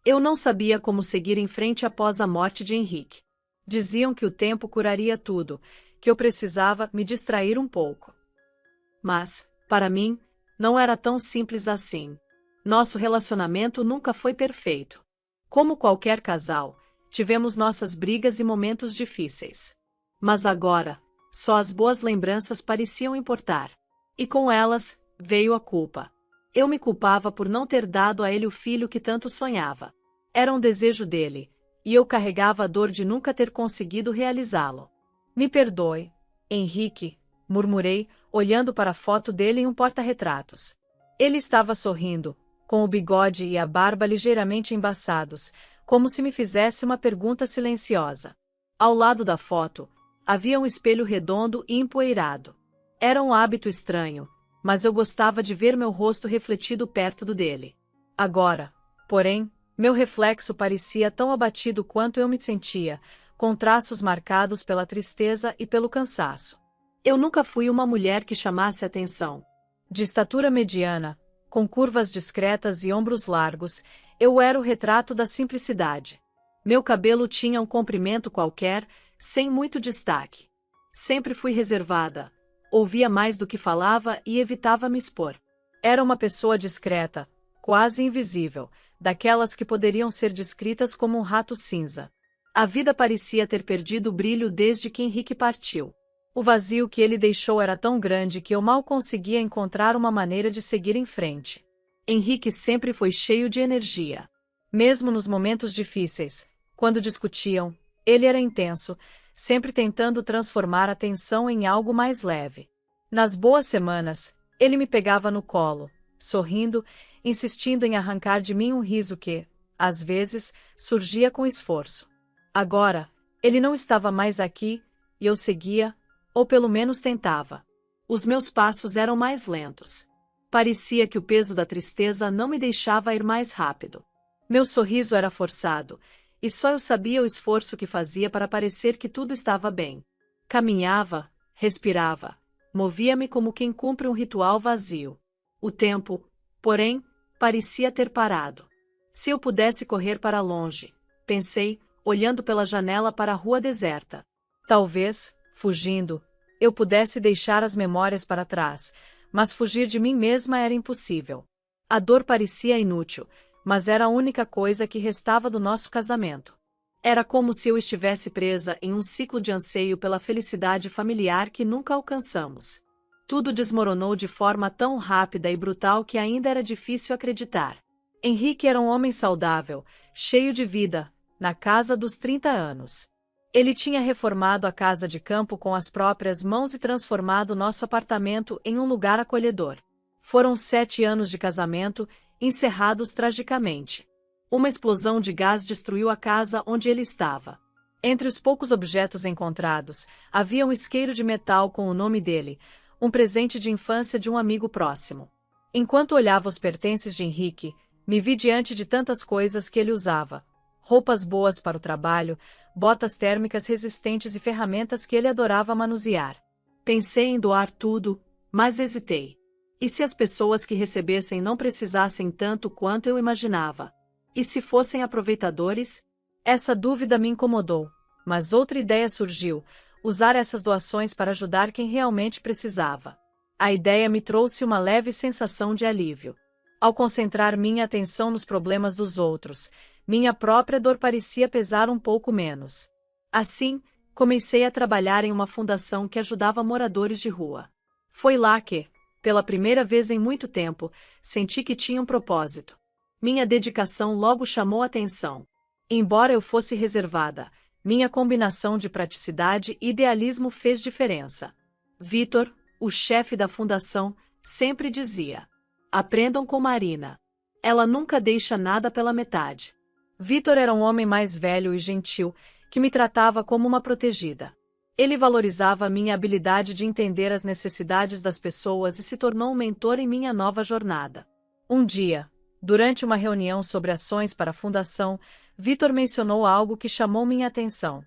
Eu não sabia como seguir em frente após a morte de Henrique. Diziam que o tempo curaria tudo, que eu precisava me distrair um pouco. Mas, para mim, não era tão simples assim. Nosso relacionamento nunca foi perfeito. Como qualquer casal, tivemos nossas brigas e momentos difíceis. Mas agora, só as boas lembranças pareciam importar. E com elas, veio a culpa. Eu me culpava por não ter dado a ele o filho que tanto sonhava. Era um desejo dele, e eu carregava a dor de nunca ter conseguido realizá-lo. Me perdoe, Henrique, murmurei, olhando para a foto dele em um porta-retratos. Ele estava sorrindo, com o bigode e a barba ligeiramente embaçados, como se me fizesse uma pergunta silenciosa. Ao lado da foto, havia um espelho redondo e empoeirado. Era um hábito estranho, mas eu gostava de ver meu rosto refletido perto do dele. Agora, porém, meu reflexo parecia tão abatido quanto eu me sentia, com traços marcados pela tristeza e pelo cansaço. Eu nunca fui uma mulher que chamasse atenção. De estatura mediana, com curvas discretas e ombros largos, eu era o retrato da simplicidade. Meu cabelo tinha um comprimento qualquer, sem muito destaque. Sempre fui reservada. Ouvia mais do que falava e evitava me expor. Era uma pessoa discreta, quase invisível, daquelas que poderiam ser descritas como um rato cinza. A vida parecia ter perdido o brilho desde que Henrique partiu. O vazio que ele deixou era tão grande que eu mal conseguia encontrar uma maneira de seguir em frente. Henrique sempre foi cheio de energia. Mesmo nos momentos difíceis, quando discutiam, ele era intenso, sempre tentando transformar a tensão em algo mais leve. Nas boas semanas, ele me pegava no colo, sorrindo, insistindo em arrancar de mim um riso que, às vezes, surgia com esforço. Agora, ele não estava mais aqui, e eu seguia, ou pelo menos tentava. Os meus passos eram mais lentos. Parecia que o peso da tristeza não me deixava ir mais rápido. Meu sorriso era forçado, e só eu sabia o esforço que fazia para parecer que tudo estava bem. Caminhava, respirava, movia-me como quem cumpre um ritual vazio. O tempo, porém, parecia ter parado. Se eu pudesse correr para longe, pensei, olhando pela janela para a rua deserta. Talvez, fugindo, eu pudesse deixar as memórias para trás, mas fugir de mim mesma era impossível. A dor parecia inútil, mas era a única coisa que restava do nosso casamento. Era como se eu estivesse presa em um ciclo de anseio pela felicidade familiar que nunca alcançamos. Tudo desmoronou de forma tão rápida e brutal que ainda era difícil acreditar. Henrique era um homem saudável, cheio de vida, na casa dos 30 anos. Ele tinha reformado a casa de campo com as próprias mãos e transformado nosso apartamento em um lugar acolhedor. Foram 7 anos de casamento, encerrados tragicamente. Uma explosão de gás destruiu a casa onde ele estava. Entre os poucos objetos encontrados, havia um isqueiro de metal com o nome dele, um presente de infância de um amigo próximo. Enquanto olhava os pertences de Henrique, me vi diante de tantas coisas que ele usava. Roupas boas para o trabalho, botas térmicas resistentes e ferramentas que ele adorava manusear. Pensei em doar tudo, mas hesitei. E se as pessoas que recebessem não precisassem tanto quanto eu imaginava? E se fossem aproveitadores? Essa dúvida me incomodou, mas outra ideia surgiu: usar essas doações para ajudar quem realmente precisava. A ideia me trouxe uma leve sensação de alívio. Ao concentrar minha atenção nos problemas dos outros, minha própria dor parecia pesar um pouco menos. Assim, comecei a trabalhar em uma fundação que ajudava moradores de rua. Foi lá que, pela primeira vez em muito tempo, senti que tinha um propósito. Minha dedicação logo chamou atenção. Embora eu fosse reservada, minha combinação de praticidade e idealismo fez diferença. Vitor, o chefe da fundação, sempre dizia: aprendam com Marina. Ela nunca deixa nada pela metade. Vitor era um homem mais velho e gentil, que me tratava como uma protegida. Ele valorizava minha habilidade de entender as necessidades das pessoas e se tornou um mentor em minha nova jornada. Um dia, durante uma reunião sobre ações para a fundação, Vitor mencionou algo que chamou minha atenção.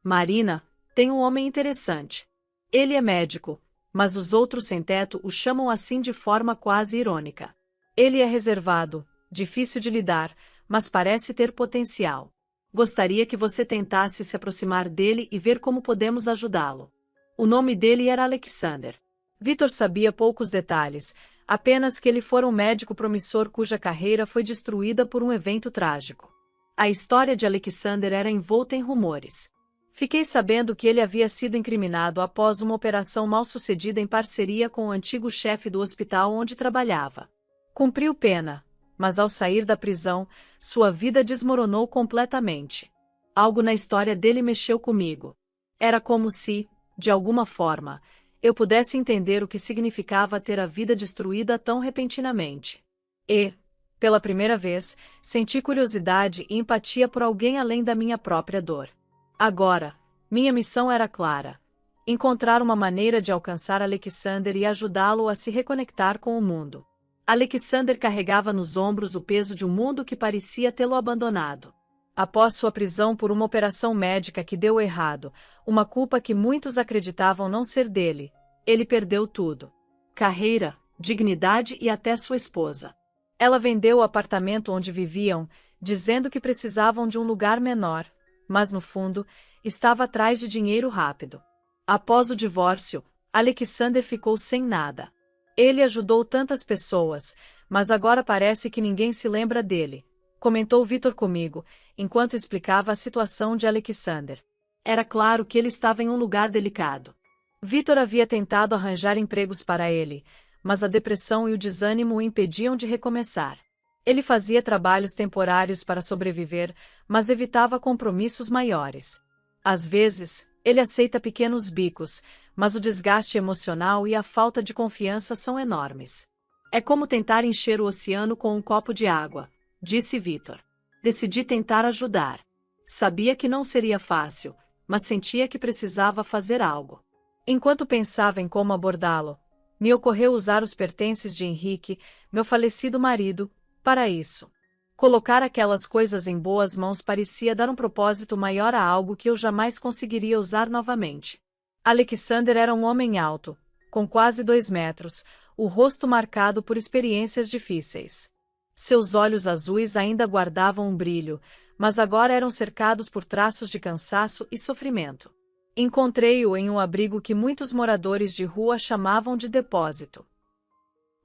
Marina, tem um homem interessante. Ele é médico, mas os outros sem-teto o chamam assim de forma quase irônica. Ele é reservado, difícil de lidar, mas parece ter potencial. Gostaria que você tentasse se aproximar dele e ver como podemos ajudá-lo. O nome dele era Alexander. Victor sabia poucos detalhes, apenas que ele fora um médico promissor cuja carreira foi destruída por um evento trágico. A história de Alexander era envolta em rumores. Fiquei sabendo que ele havia sido incriminado após uma operação mal-sucedida em parceria com o antigo chefe do hospital onde trabalhava. Cumpriu pena, mas ao sair da prisão, sua vida desmoronou completamente. Algo na história dele mexeu comigo. Era como se, de alguma forma, eu pudesse entender o que significava ter a vida destruída tão repentinamente. E, pela primeira vez, senti curiosidade e empatia por alguém além da minha própria dor. Agora, minha missão era clara: encontrar uma maneira de alcançar Alexander e ajudá-lo a se reconectar com o mundo. Alexander carregava nos ombros o peso de um mundo que parecia tê-lo abandonado. Após sua prisão por uma operação médica que deu errado, uma culpa que muitos acreditavam não ser dele, ele perdeu tudo: carreira, dignidade e até sua esposa. Ela vendeu o apartamento onde viviam, dizendo que precisavam de um lugar menor, mas no fundo, estava atrás de dinheiro rápido. Após o divórcio, Alexander ficou sem nada. Ele ajudou tantas pessoas, mas agora parece que ninguém se lembra dele, comentou Victor comigo, enquanto explicava a situação de Alexander. Era claro que ele estava em um lugar delicado. Victor havia tentado arranjar empregos para ele, mas a depressão e o desânimo o impediam de recomeçar. Ele fazia trabalhos temporários para sobreviver, mas evitava compromissos maiores. Às vezes, ele aceita pequenos bicos, mas o desgaste emocional e a falta de confiança são enormes. É como tentar encher o oceano com um copo de água, disse Victor. Decidi tentar ajudar. Sabia que não seria fácil, mas sentia que precisava fazer algo. Enquanto pensava em como abordá-lo, me ocorreu usar os pertences de Henrique, meu falecido marido, para isso. Colocar aquelas coisas em boas mãos parecia dar um propósito maior a algo que eu jamais conseguiria usar novamente. Alexander era um homem alto, com quase 2 metros, o rosto marcado por experiências difíceis. Seus olhos azuis ainda guardavam um brilho, mas agora eram cercados por traços de cansaço e sofrimento. Encontrei-o em um abrigo que muitos moradores de rua chamavam de depósito.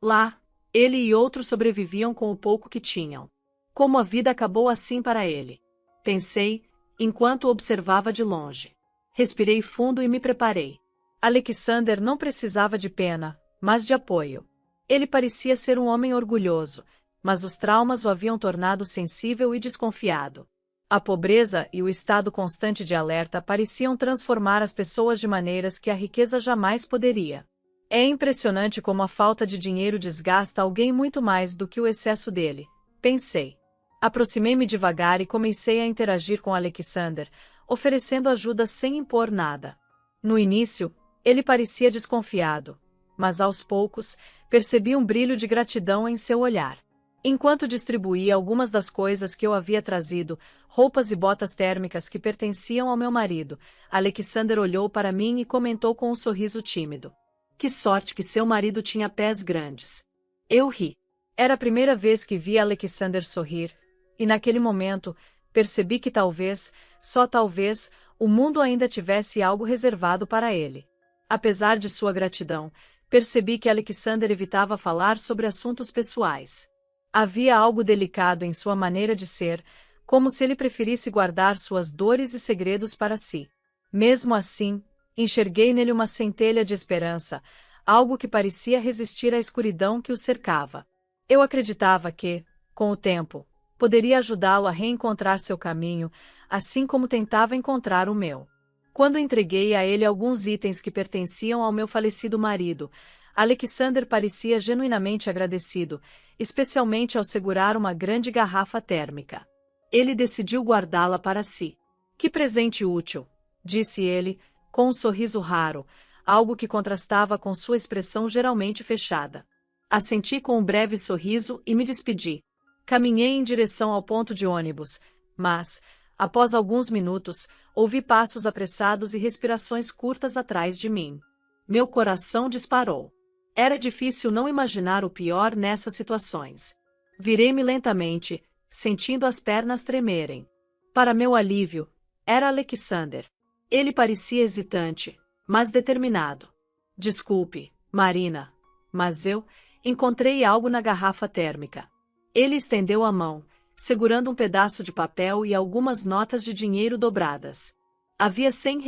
Lá, ele e outros sobreviviam com o pouco que tinham. Como a vida acabou assim para ele? Pensei, enquanto o observava de longe. Respirei fundo e me preparei. Alexander não precisava de pena, mas de apoio. Ele parecia ser um homem orgulhoso, mas os traumas o haviam tornado sensível e desconfiado. A pobreza e o estado constante de alerta pareciam transformar as pessoas de maneiras que a riqueza jamais poderia. É impressionante como a falta de dinheiro desgasta alguém muito mais do que o excesso dele, pensei. Aproximei-me devagar e comecei a interagir com Alexander, oferecendo ajuda sem impor nada. No início, ele parecia desconfiado, mas aos poucos, percebi um brilho de gratidão em seu olhar. Enquanto distribuía algumas das coisas que eu havia trazido, roupas e botas térmicas que pertenciam ao meu marido, Alexander olhou para mim e comentou com um sorriso tímido: "Que sorte que seu marido tinha pés grandes." Eu ri. Era a primeira vez que via Alexander sorrir, e naquele momento, percebi que talvez, só talvez, o mundo ainda tivesse algo reservado para ele. Apesar de sua gratidão, percebi que Alexander evitava falar sobre assuntos pessoais. Havia algo delicado em sua maneira de ser, como se ele preferisse guardar suas dores e segredos para si. Mesmo assim, enxerguei nele uma centelha de esperança, algo que parecia resistir à escuridão que o cercava. Eu acreditava que, com o tempo, poderia ajudá-lo a reencontrar seu caminho, assim como tentava encontrar o meu. Quando entreguei a ele alguns itens que pertenciam ao meu falecido marido, Alexander parecia genuinamente agradecido, especialmente ao segurar uma grande garrafa térmica. Ele decidiu guardá-la para si. "Que presente útil", disse ele, com um sorriso raro, algo que contrastava com sua expressão geralmente fechada. Assenti com um breve sorriso e me despedi. Caminhei em direção ao ponto de ônibus, mas, após alguns minutos, ouvi passos apressados e respirações curtas atrás de mim. Meu coração disparou. Era difícil não imaginar o pior nessas situações. Virei-me lentamente, sentindo as pernas tremerem. Para meu alívio, era Alexander. Ele parecia hesitante, mas determinado. Desculpe, Marina, mas eu encontrei algo na garrafa térmica. Ele estendeu a mão, segurando um pedaço de papel e algumas notas de dinheiro dobradas. Havia R$ 100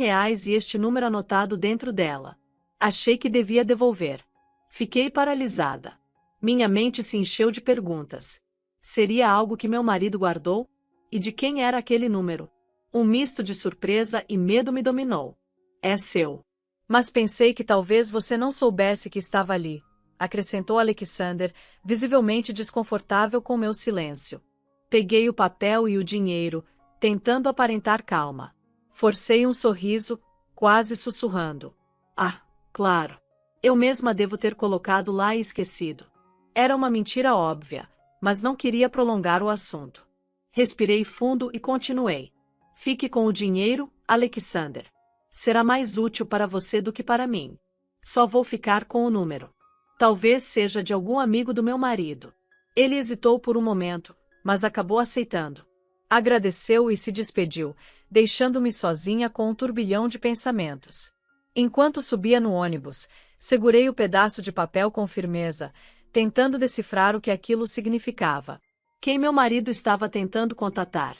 e este número anotado dentro dela. Achei que devia devolver. Fiquei paralisada. Minha mente se encheu de perguntas. Seria algo que meu marido guardou? E de quem era aquele número? Um misto de surpresa e medo me dominou. É seu. Mas pensei que talvez você não soubesse que estava ali, acrescentou Alexander, visivelmente desconfortável com meu silêncio. Peguei o papel e o dinheiro, tentando aparentar calma. Forcei um sorriso, quase sussurrando. Ah, claro. Eu mesma devo ter colocado lá e esquecido. Era uma mentira óbvia, mas não queria prolongar o assunto. Respirei fundo e continuei. Fique com o dinheiro, Alexander. Será mais útil para você do que para mim. Só vou ficar com o número. Talvez seja de algum amigo do meu marido. Ele hesitou por um momento, mas acabou aceitando. Agradeceu e se despediu, deixando-me sozinha com um turbilhão de pensamentos. Enquanto subia no ônibus, segurei o pedaço de papel com firmeza, tentando decifrar o que aquilo significava. Quem meu marido estava tentando contatar?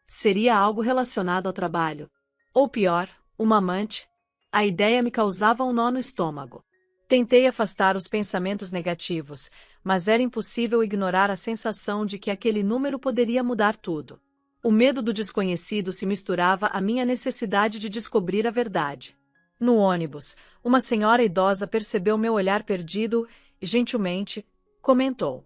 Seria algo relacionado ao trabalho? Ou pior, uma amante? A ideia me causava um nó no estômago. Tentei afastar os pensamentos negativos, mas era impossível ignorar a sensação de que aquele número poderia mudar tudo. O medo do desconhecido se misturava à minha necessidade de descobrir a verdade. No ônibus, uma senhora idosa percebeu meu olhar perdido e, gentilmente, comentou: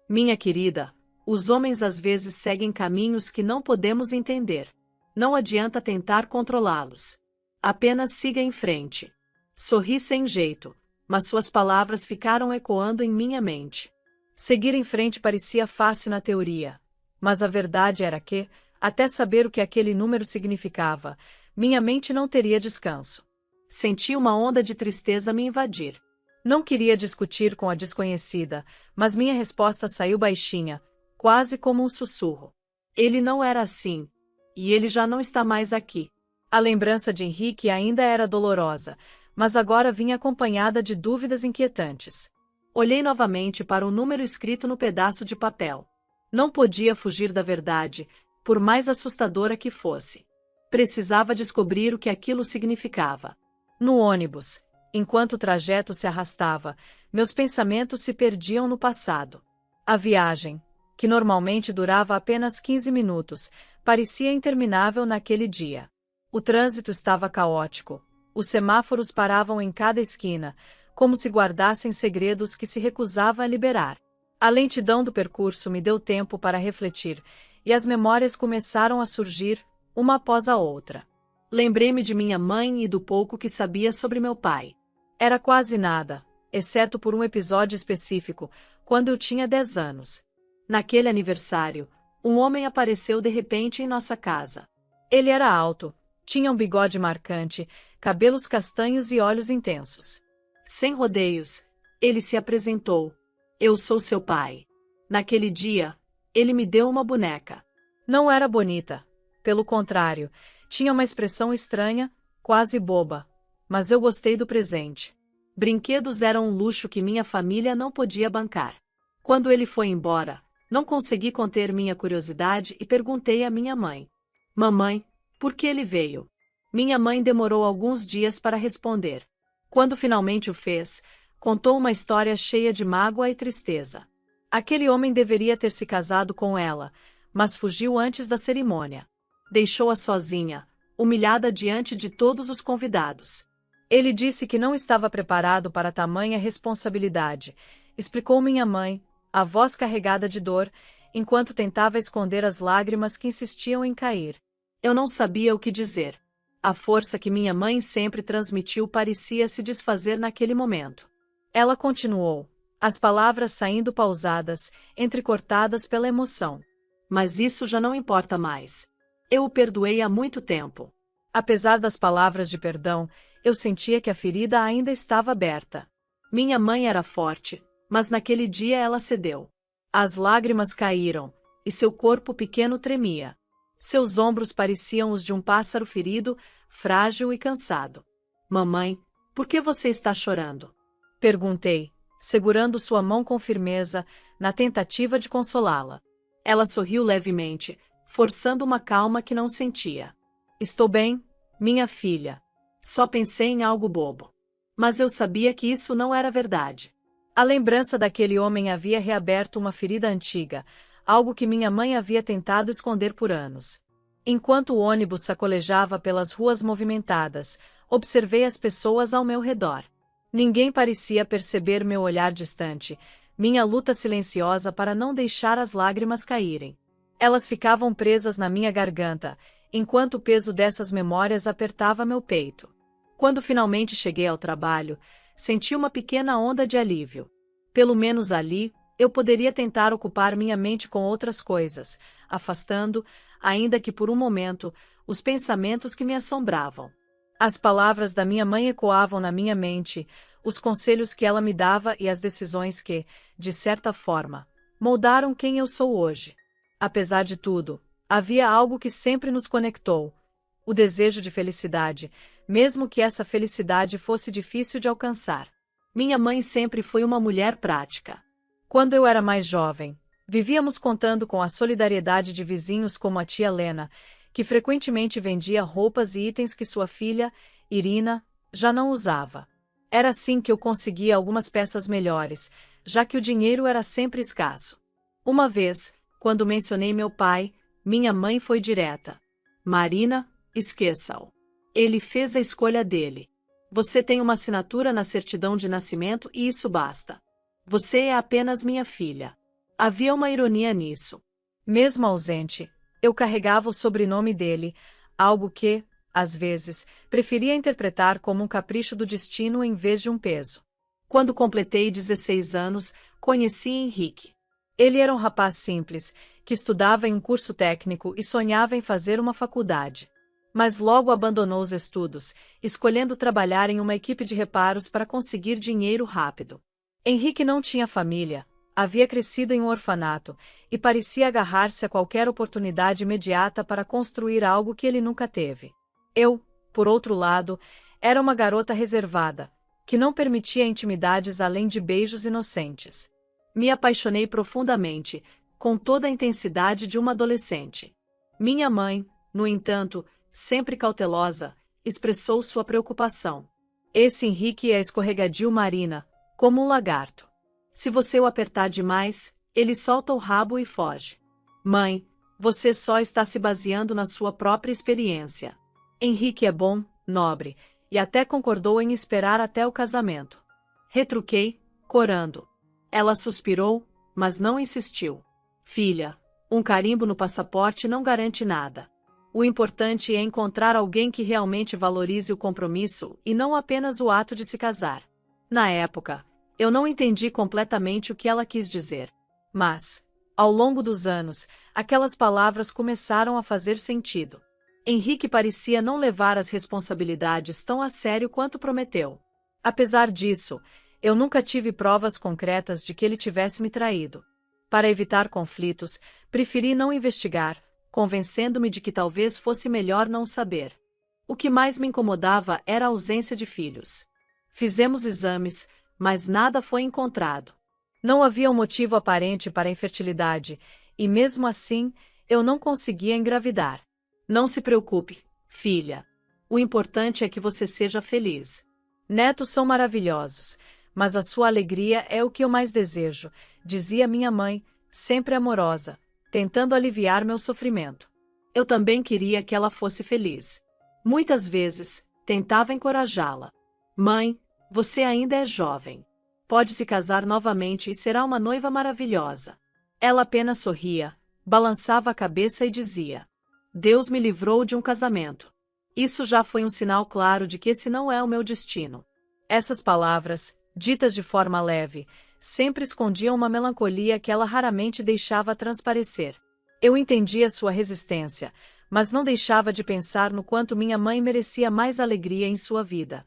Minha querida, os homens às vezes seguem caminhos que não podemos entender. Não adianta tentar controlá-los. Apenas siga em frente. Sorri sem jeito, mas suas palavras ficaram ecoando em minha mente. Seguir em frente parecia fácil na teoria, mas a verdade era que, até saber o que aquele número significava, minha mente não teria descanso. Senti uma onda de tristeza me invadir. Não queria discutir com a desconhecida, mas minha resposta saiu baixinha, quase como um sussurro. Ele não era assim. E ele já não está mais aqui. A lembrança de Henrique ainda era dolorosa, mas agora vinha acompanhada de dúvidas inquietantes. Olhei novamente para o número escrito no pedaço de papel. Não podia fugir da verdade, por mais assustadora que fosse. Precisava descobrir o que aquilo significava. No ônibus, enquanto o trajeto se arrastava, meus pensamentos se perdiam no passado. A viagem, que normalmente durava apenas 15 minutos, parecia interminável naquele dia. O trânsito estava caótico. Os semáforos paravam em cada esquina, como se guardassem segredos que se recusava a liberar. A lentidão do percurso me deu tempo para refletir, e as memórias começaram a surgir, uma após a outra. Lembrei-me de minha mãe e do pouco que sabia sobre meu pai. Era quase nada, exceto por um episódio específico, quando eu tinha 10 anos. Naquele aniversário, um homem apareceu de repente em nossa casa. Ele era alto, tinha um bigode marcante, cabelos castanhos e olhos intensos. Sem rodeios, ele se apresentou. Eu sou seu pai. Naquele dia, ele me deu uma boneca. Não era bonita. Pelo contrário, tinha uma expressão estranha, quase boba. Mas eu gostei do presente. Brinquedos eram um luxo que minha família não podia bancar. Quando ele foi embora, não consegui conter minha curiosidade e perguntei à minha mãe: Mamãe, por que ele veio? Minha mãe demorou alguns dias para responder. Quando finalmente o fez, contou uma história cheia de mágoa e tristeza. Aquele homem deveria ter se casado com ela, mas fugiu antes da cerimônia. Deixou-a sozinha, humilhada diante de todos os convidados. Ele disse que não estava preparado para tamanha responsabilidade, explicou minha mãe, a voz carregada de dor, enquanto tentava esconder as lágrimas que insistiam em cair. Eu não sabia o que dizer. A força que minha mãe sempre transmitiu parecia se desfazer naquele momento. Ela continuou, as palavras saindo pausadas, entrecortadas pela emoção. Mas isso já não importa mais. Eu o perdoei há muito tempo. Apesar das palavras de perdão, eu sentia que a ferida ainda estava aberta. Minha mãe era forte, mas naquele dia ela cedeu. As lágrimas caíram, e seu corpo pequeno tremia. Seus ombros pareciam os de um pássaro ferido, frágil e cansado. Mamãe, por que você está chorando? Perguntei, segurando sua mão com firmeza, na tentativa de consolá-la. Ela sorriu levemente, forçando uma calma que não sentia. Estou bem, minha filha. Só pensei em algo bobo. Mas eu sabia que isso não era verdade. A lembrança daquele homem havia reaberto uma ferida antiga, algo que minha mãe havia tentado esconder por anos. Enquanto o ônibus sacolejava pelas ruas movimentadas, observei as pessoas ao meu redor. Ninguém parecia perceber meu olhar distante, minha luta silenciosa para não deixar as lágrimas caírem. Elas ficavam presas na minha garganta, enquanto o peso dessas memórias apertava meu peito. Quando finalmente cheguei ao trabalho, senti uma pequena onda de alívio. Pelo menos ali, eu poderia tentar ocupar minha mente com outras coisas, afastando, ainda que por um momento, os pensamentos que me assombravam. As palavras da minha mãe ecoavam na minha mente, os conselhos que ela me dava e as decisões que, de certa forma, moldaram quem eu sou hoje. Apesar de tudo, havia algo que sempre nos conectou: o desejo de felicidade, mesmo que essa felicidade fosse difícil de alcançar. Minha mãe sempre foi uma mulher prática. Quando eu era mais jovem, vivíamos contando com a solidariedade de vizinhos como a tia Lena, que frequentemente vendia roupas e itens que sua filha, Irina, já não usava. Era assim que eu conseguia algumas peças melhores, já que o dinheiro era sempre escasso. Uma vez, quando mencionei meu pai, minha mãe foi direta. Marina, esqueça-o. Ele fez a escolha dele. Você tem uma assinatura na certidão de nascimento e isso basta. Você é apenas minha filha. Havia uma ironia nisso. Mesmo ausente, eu carregava o sobrenome dele, algo que, às vezes, preferia interpretar como um capricho do destino em vez de um peso. Quando completei 16 anos, conheci Henrique. Ele era um rapaz simples, que estudava em um curso técnico e sonhava em fazer uma faculdade. Mas logo abandonou os estudos, escolhendo trabalhar em uma equipe de reparos para conseguir dinheiro rápido. Henrique não tinha família, havia crescido em um orfanato, e parecia agarrar-se a qualquer oportunidade imediata para construir algo que ele nunca teve. Eu, por outro lado, era uma garota reservada, que não permitia intimidades além de beijos inocentes. Me apaixonei profundamente, com toda a intensidade de uma adolescente. Minha mãe, no entanto, sempre cautelosa, expressou sua preocupação. Esse Henrique é escorregadio, Marina, como um lagarto. Se você o apertar demais, ele solta o rabo e foge. Mãe, você só está se baseando na sua própria experiência. Henrique é bom, nobre, e até concordou em esperar até o casamento. Retruquei, corando. Ela suspirou, mas não insistiu. Filha, um carimbo no passaporte não garante nada. O importante é encontrar alguém que realmente valorize o compromisso e não apenas o ato de se casar. Na época, eu não entendi completamente o que ela quis dizer. Mas, ao longo dos anos, aquelas palavras começaram a fazer sentido. Henrique parecia não levar as responsabilidades tão a sério quanto prometeu. Apesar disso, eu nunca tive provas concretas de que ele tivesse me traído. Para evitar conflitos, preferi não investigar, convencendo-me de que talvez fosse melhor não saber. O que mais me incomodava era a ausência de filhos. Fizemos exames, mas nada foi encontrado. Não havia um motivo aparente para a infertilidade, e mesmo assim, eu não conseguia engravidar. Não se preocupe, filha. O importante é que você seja feliz. Netos são maravilhosos, mas a sua alegria é o que eu mais desejo, dizia minha mãe, sempre amorosa, tentando aliviar meu sofrimento. Eu também queria que ela fosse feliz. Muitas vezes, tentava encorajá-la. Mãe, você ainda é jovem. Pode se casar novamente e será uma noiva maravilhosa. Ela apenas sorria, balançava a cabeça e dizia: Deus me livrou de um casamento. Isso já foi um sinal claro de que esse não é o meu destino. Essas palavras, ditas de forma leve, sempre escondiam uma melancolia que ela raramente deixava transparecer. Eu entendia sua resistência, mas não deixava de pensar no quanto minha mãe merecia mais alegria em sua vida.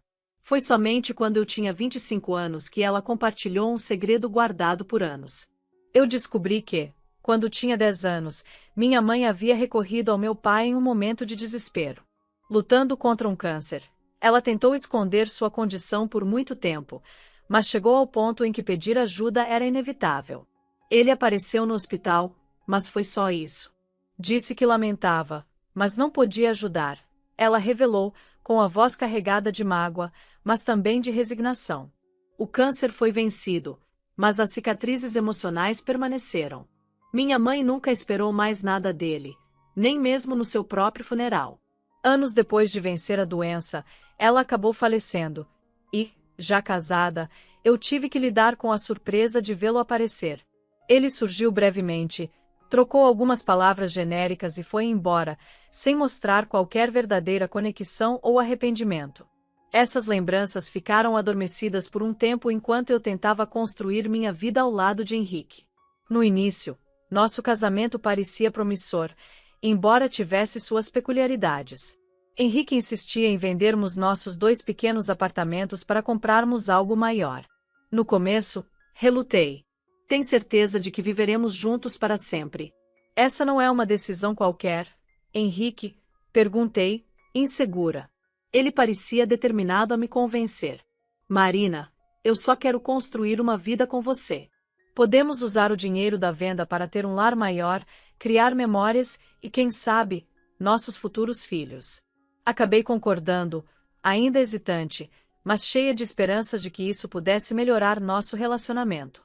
Foi somente quando eu tinha 25 anos que ela compartilhou um segredo guardado por anos. Eu descobri que, Quando tinha 10 anos, minha mãe havia recorrido ao meu pai em um momento de desespero. Lutando contra um câncer, ela tentou esconder sua condição por muito tempo, mas chegou ao ponto em que pedir ajuda era inevitável. Ele apareceu no hospital, mas foi só isso. Disse que lamentava, mas não podia ajudar. Ela revelou, com a voz carregada de mágoa, mas também de resignação. O câncer foi vencido, mas as cicatrizes emocionais permaneceram. Minha mãe nunca esperou mais nada dele, nem mesmo no seu próprio funeral. Anos depois de vencer a doença, ela acabou falecendo, e, já casada, eu tive que lidar com a surpresa de vê-lo aparecer. Ele surgiu brevemente, trocou algumas palavras genéricas e foi embora, sem mostrar qualquer verdadeira conexão ou arrependimento. Essas lembranças ficaram adormecidas por um tempo enquanto eu tentava construir minha vida ao lado de Henrique. No início, nosso casamento parecia promissor, embora tivesse suas peculiaridades. Henrique insistia em vendermos nossos 2 pequenos apartamentos para comprarmos algo maior. No começo, relutei. Tem certeza de que viveremos juntos para sempre? Essa não é uma decisão qualquer, Henrique? Perguntei, insegura. Ele parecia determinado a me convencer. Marina, eu só quero construir uma vida com você. Podemos usar o dinheiro da venda para ter um lar maior, criar memórias e, quem sabe, nossos futuros filhos. Acabei concordando, ainda hesitante, mas cheia de esperanças de que isso pudesse melhorar nosso relacionamento.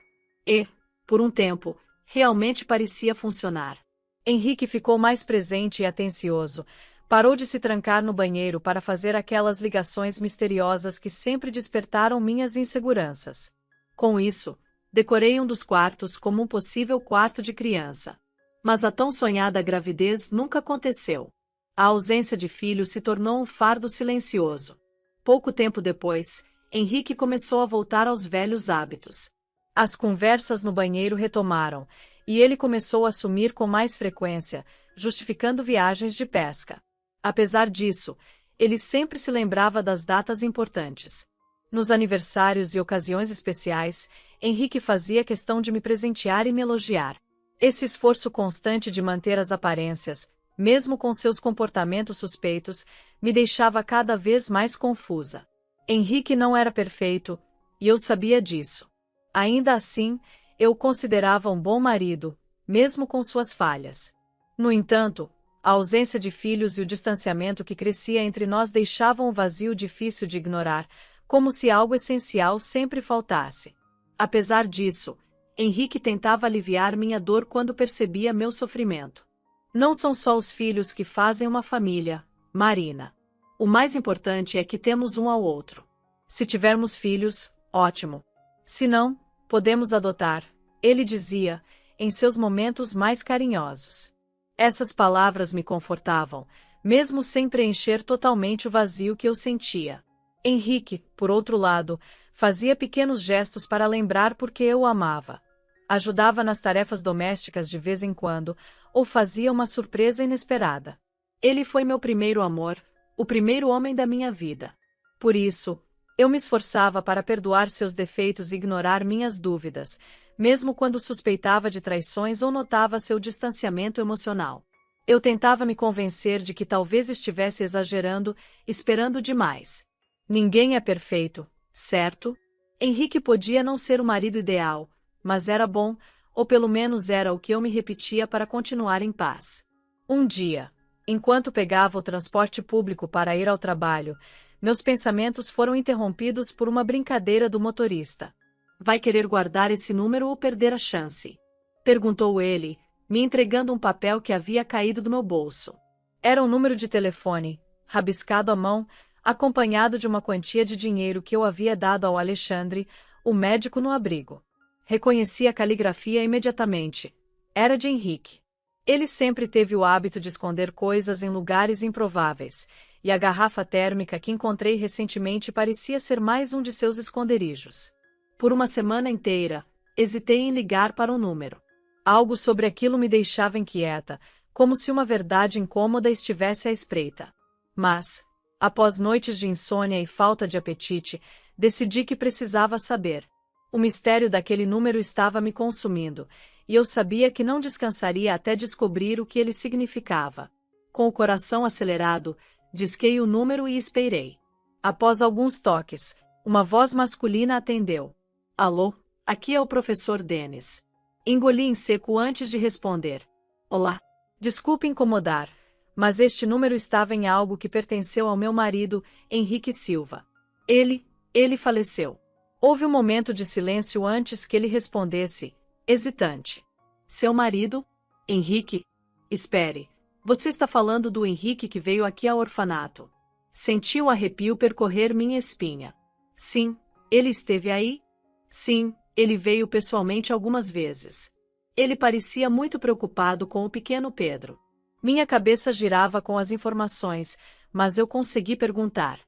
E, por um tempo, realmente parecia funcionar. Henrique ficou mais presente e atencioso, parou de se trancar no banheiro para fazer aquelas ligações misteriosas que sempre despertaram minhas inseguranças. Com isso, decorei um dos quartos como um possível quarto de criança. Mas a tão sonhada gravidez nunca aconteceu. A ausência de filho se tornou um fardo silencioso. Pouco tempo depois, Henrique começou a voltar aos velhos hábitos. As conversas no banheiro retomaram, e ele começou a sumir com mais frequência, justificando viagens de pesca. Apesar disso, ele sempre se lembrava das datas importantes. Nos aniversários e ocasiões especiais, Henrique fazia questão de me presentear e me elogiar. Esse esforço constante de manter as aparências, mesmo com seus comportamentos suspeitos, me deixava cada vez mais confusa. Henrique não era perfeito, e eu sabia disso. Ainda assim, eu o considerava um bom marido, mesmo com suas falhas. No entanto, a ausência de filhos e o distanciamento que crescia entre nós deixavam um vazio difícil de ignorar, como se algo essencial sempre faltasse. Apesar disso, Henrique tentava aliviar minha dor quando percebia meu sofrimento. Não são só os filhos que fazem uma família, Marina. O mais importante é que temos um ao outro. Se tivermos filhos, ótimo. Se não, podemos adotar, ele dizia, em seus momentos mais carinhosos. Essas palavras me confortavam, mesmo sem preencher totalmente o vazio que eu sentia. Henrique, por outro lado, fazia pequenos gestos para lembrar porque eu o amava. Ajudava nas tarefas domésticas de vez em quando, ou fazia uma surpresa inesperada. Ele foi meu primeiro amor, o primeiro homem da minha vida. Por isso, eu me esforçava para perdoar seus defeitos e ignorar minhas dúvidas, mesmo quando suspeitava de traições ou notava seu distanciamento emocional. Eu tentava me convencer de que talvez estivesse exagerando, esperando demais. Ninguém é perfeito, certo? Henrique podia não ser o marido ideal, mas era bom, ou pelo menos era o que eu me repetia para continuar em paz. Um dia, enquanto pegava o transporte público para ir ao trabalho, meus pensamentos foram interrompidos por uma brincadeira do motorista. Vai querer guardar esse número ou perder a chance? Perguntou ele, me entregando um papel que havia caído do meu bolso. Era um número de telefone, rabiscado à mão, acompanhado de uma quantia de dinheiro que eu havia dado ao Alexandre, o médico no abrigo. Reconheci a caligrafia imediatamente. Era de Henrique. Ele sempre teve o hábito de esconder coisas em lugares improváveis, e a garrafa térmica que encontrei recentemente parecia ser mais um de seus esconderijos. Por uma semana inteira, hesitei em ligar para o número. Algo sobre aquilo me deixava inquieta, como se uma verdade incômoda estivesse à espreita. Mas, após noites de insônia e falta de apetite, decidi que precisava saber. O mistério daquele número estava me consumindo, e eu sabia que não descansaria até descobrir o que ele significava. Com o coração acelerado, disquei o número e esperei. Após alguns toques, uma voz masculina atendeu. Alô, aqui é o professor Dennis. Engoli em seco antes de responder. Olá. Desculpe incomodar, mas este número estava em algo que pertenceu ao meu marido, Henrique Silva. Ele faleceu. Houve um momento de silêncio antes que ele respondesse, hesitante. Seu marido? Henrique? Espere, você está falando do Henrique que veio aqui ao orfanato. Senti um arrepio percorrer minha espinha. Sim, ele esteve aí? Sim, ele veio pessoalmente algumas vezes. Ele parecia muito preocupado com o pequeno Pedro. Minha cabeça girava com as informações, mas eu consegui perguntar.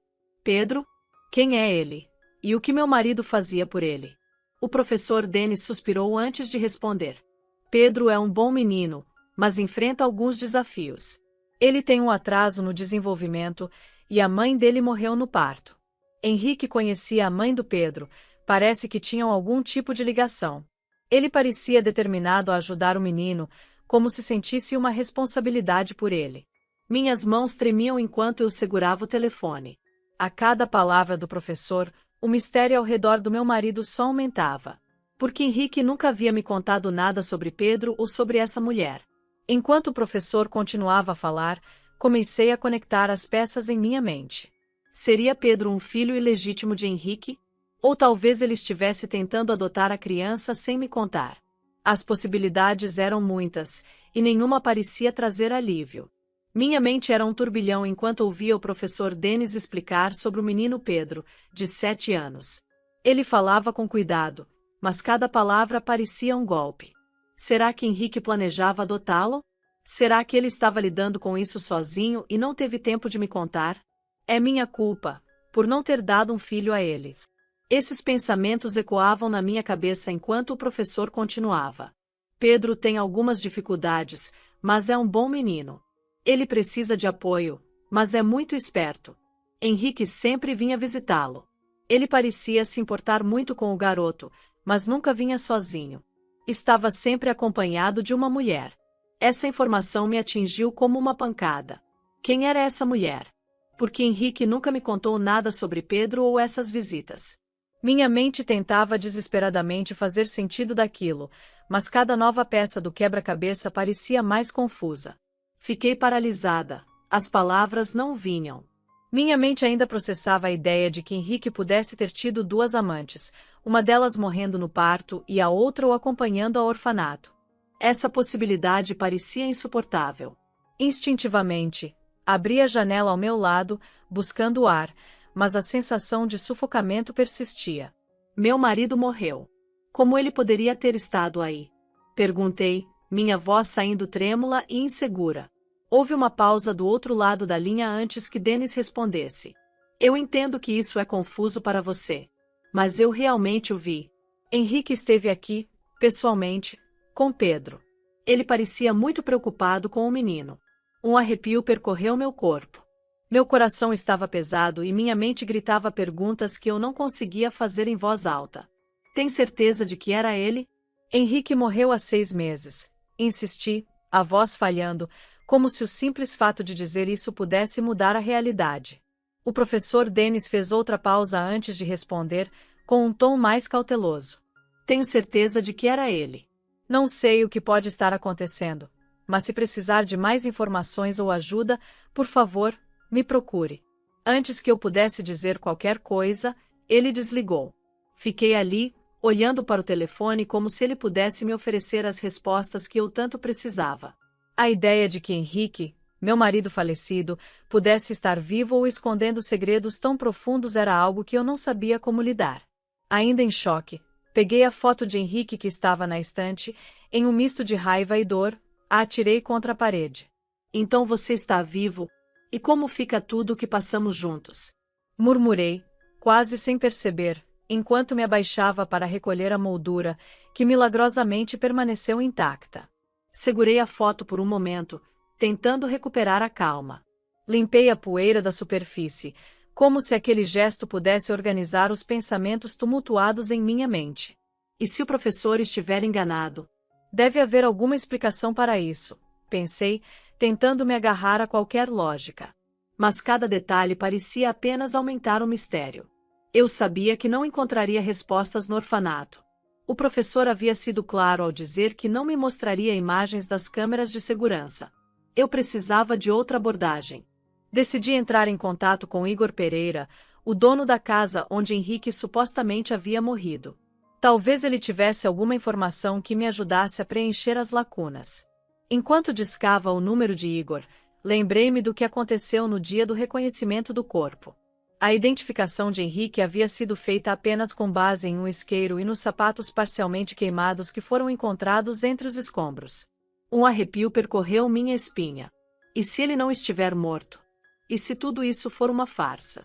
Pedro? Quem é ele? E o que meu marido fazia por ele? O professor Dennis suspirou antes de responder. Pedro é um bom menino, mas enfrenta alguns desafios. Ele tem um atraso no desenvolvimento e a mãe dele morreu no parto. Henrique conhecia a mãe do Pedro, parece que tinham algum tipo de ligação. Ele parecia determinado a ajudar o menino, como se sentisse uma responsabilidade por ele. Minhas mãos tremiam enquanto eu segurava o telefone. A cada palavra do professor, o mistério ao redor do meu marido só aumentava. Porque Henrique nunca havia me contado nada sobre Pedro ou sobre essa mulher. Enquanto o professor continuava a falar, comecei a conectar as peças em minha mente. Seria Pedro um filho ilegítimo de Henrique? Ou talvez ele estivesse tentando adotar a criança sem me contar. As possibilidades eram muitas, e nenhuma parecia trazer alívio. Minha mente era um turbilhão enquanto ouvia o professor Dennis explicar sobre o menino Pedro, de 7 anos. Ele falava com cuidado, mas cada palavra parecia um golpe. Será que Henrique planejava adotá-lo? Será que ele estava lidando com isso sozinho e não teve tempo de me contar? É minha culpa, por não ter dado um filho a eles. Esses pensamentos ecoavam na minha cabeça enquanto o professor continuava. Pedro tem algumas dificuldades, mas é um bom menino. Ele precisa de apoio, mas é muito esperto. Henrique sempre vinha visitá-lo. Ele parecia se importar muito com o garoto, mas nunca vinha sozinho. Estava sempre acompanhado de uma mulher. Essa informação me atingiu como uma pancada. Quem era essa mulher? Porque Henrique nunca me contou nada sobre Pedro ou essas visitas. Minha mente tentava desesperadamente fazer sentido daquilo, mas cada nova peça do quebra-cabeça parecia mais confusa. Fiquei paralisada. As palavras não vinham. Minha mente ainda processava a ideia de que Henrique pudesse ter tido 2 amantes, uma delas morrendo no parto e a outra o acompanhando ao orfanato. Essa possibilidade parecia insuportável. Instintivamente, abri a janela ao meu lado, buscando ar, mas a sensação de sufocamento persistia. Meu marido morreu. Como ele poderia ter estado aí? Perguntei, minha voz saindo trêmula e insegura. Houve uma pausa do outro lado da linha antes que Dennis respondesse. Eu entendo que isso é confuso para você. Mas eu realmente o vi. Henrique esteve aqui, pessoalmente, com Pedro. Ele parecia muito preocupado com o menino. Um arrepio percorreu meu corpo. Meu coração estava pesado e minha mente gritava perguntas que eu não conseguia fazer em voz alta. Tem certeza de que era ele? Henrique morreu há 6 meses. Insisti, a voz falhando, como se o simples fato de dizer isso pudesse mudar a realidade. O professor Dennis fez outra pausa antes de responder, com um tom mais cauteloso. Tenho certeza de que era ele. Não sei o que pode estar acontecendo, mas se precisar de mais informações ou ajuda, por favor, me procure. Antes que eu pudesse dizer qualquer coisa, ele desligou. Fiquei ali, olhando para o telefone como se ele pudesse me oferecer as respostas que eu tanto precisava. A ideia de que Henrique, meu marido falecido, pudesse estar vivo ou escondendo segredos tão profundos era algo que eu não sabia como lidar. Ainda em choque, peguei a foto de Henrique que estava na estante, em um misto de raiva e dor, a atirei contra a parede. Então você está vivo? E como fica tudo o que passamos juntos? Murmurei, quase sem perceber, enquanto me abaixava para recolher a moldura, que milagrosamente permaneceu intacta. Segurei a foto por um momento, tentando recuperar a calma. Limpei a poeira da superfície, como se aquele gesto pudesse organizar os pensamentos tumultuados em minha mente. E se o professor estiver enganado? Deve haver alguma explicação para isso, pensei, tentando me agarrar a qualquer lógica. Mas cada detalhe parecia apenas aumentar o mistério. Eu sabia que não encontraria respostas no orfanato. O professor havia sido claro ao dizer que não me mostraria imagens das câmeras de segurança. Eu precisava de outra abordagem. Decidi entrar em contato com Igor Pereira, o dono da casa onde Henrique supostamente havia morrido. Talvez ele tivesse alguma informação que me ajudasse a preencher as lacunas. Enquanto discava o número de Igor, lembrei-me do que aconteceu no dia do reconhecimento do corpo. A identificação de Henrique havia sido feita apenas com base em um isqueiro e nos sapatos parcialmente queimados que foram encontrados entre os escombros. Um arrepio percorreu minha espinha. E se ele não estiver morto? E se tudo isso for uma farsa?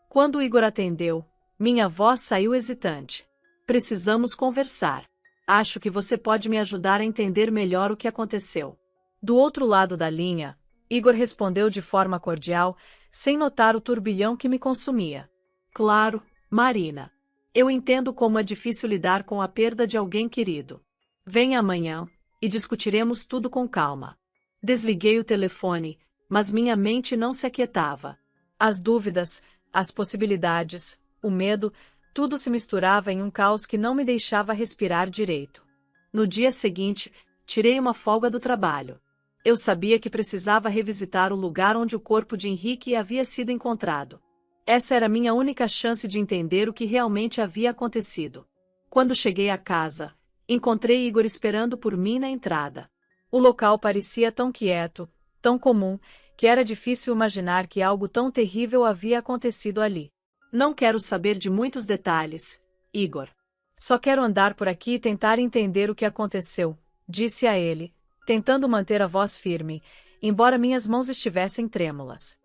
Quando Igor atendeu, minha voz saiu hesitante. Precisamos conversar. Acho que você pode me ajudar a entender melhor o que aconteceu. Do outro lado da linha, Igor respondeu de forma cordial, sem notar o turbilhão que me consumia. Claro, Marina. Eu entendo como é difícil lidar com a perda de alguém querido. Venha amanhã, e discutiremos tudo com calma. Desliguei o telefone, mas minha mente não se aquietava. As dúvidas, as possibilidades, o medo, tudo se misturava em um caos que não me deixava respirar direito. No dia seguinte, tirei uma folga do trabalho. Eu sabia que precisava revisitar o lugar onde o corpo de Henrique havia sido encontrado. Essa era minha única chance de entender o que realmente havia acontecido. Quando cheguei à casa, encontrei Igor esperando por mim na entrada. O local parecia tão quieto, tão comum, que era difícil imaginar que algo tão terrível havia acontecido ali. Não quero saber de muitos detalhes, Igor. Só quero andar por aqui e tentar entender o que aconteceu, disse a ele, tentando manter a voz firme, embora minhas mãos estivessem trêmulas.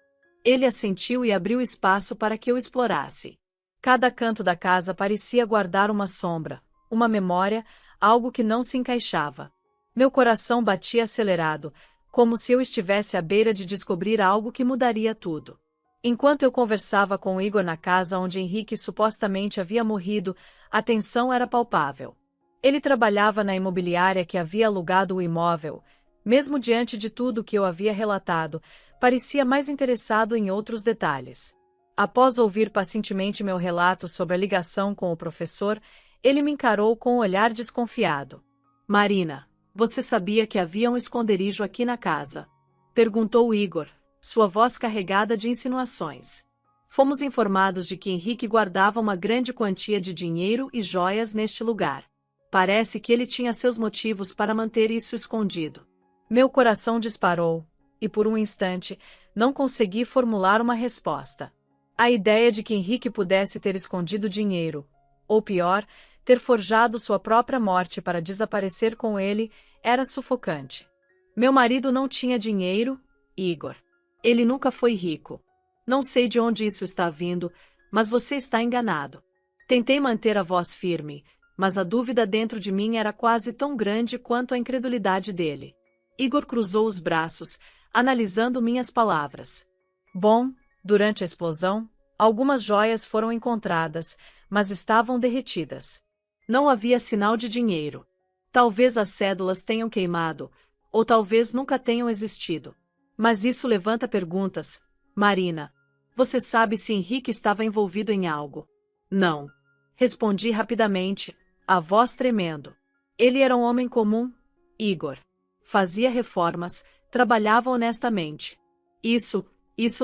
Ele assentiu e abriu espaço para que eu explorasse. Cada canto da casa parecia guardar uma sombra, uma memória, algo que não se encaixava. Meu coração batia acelerado, como se eu estivesse à beira de descobrir algo que mudaria tudo. Enquanto eu conversava com Igor na casa onde Henrique supostamente havia morrido, a tensão era palpável. Ele trabalhava na imobiliária que havia alugado o imóvel. Mesmo diante de tudo que eu havia relatado, parecia mais interessado em outros detalhes. Após ouvir pacientemente meu relato sobre a ligação com o professor, ele me encarou com um olhar desconfiado. Marina, você sabia que havia um esconderijo aqui na casa? Perguntou Igor, sua voz carregada de insinuações. Fomos informados de que Henrique guardava uma grande quantia de dinheiro e joias neste lugar. Parece que ele tinha seus motivos para manter isso escondido. Meu coração disparou, e por um instante, não consegui formular uma resposta. A ideia de que Henrique pudesse ter escondido dinheiro, ou pior, ter forjado sua própria morte para desaparecer com ele, era sufocante. Meu marido não tinha dinheiro, Igor. Ele nunca foi rico. Não sei de onde isso está vindo, mas você está enganado. Tentei manter a voz firme, mas a dúvida dentro de mim era quase tão grande quanto a incredulidade dele. Igor cruzou os braços, analisando minhas palavras. Bom, durante a explosão, algumas joias foram encontradas, mas estavam derretidas. Não havia sinal de dinheiro. Talvez as cédulas tenham queimado, ou talvez nunca tenham existido. Mas isso levanta perguntas, Marina. Você sabe se Henrique estava envolvido em algo? Não. Respondi rapidamente, a voz tremendo. Ele era um homem comum, Igor. Fazia reformas, trabalhava honestamente. Isso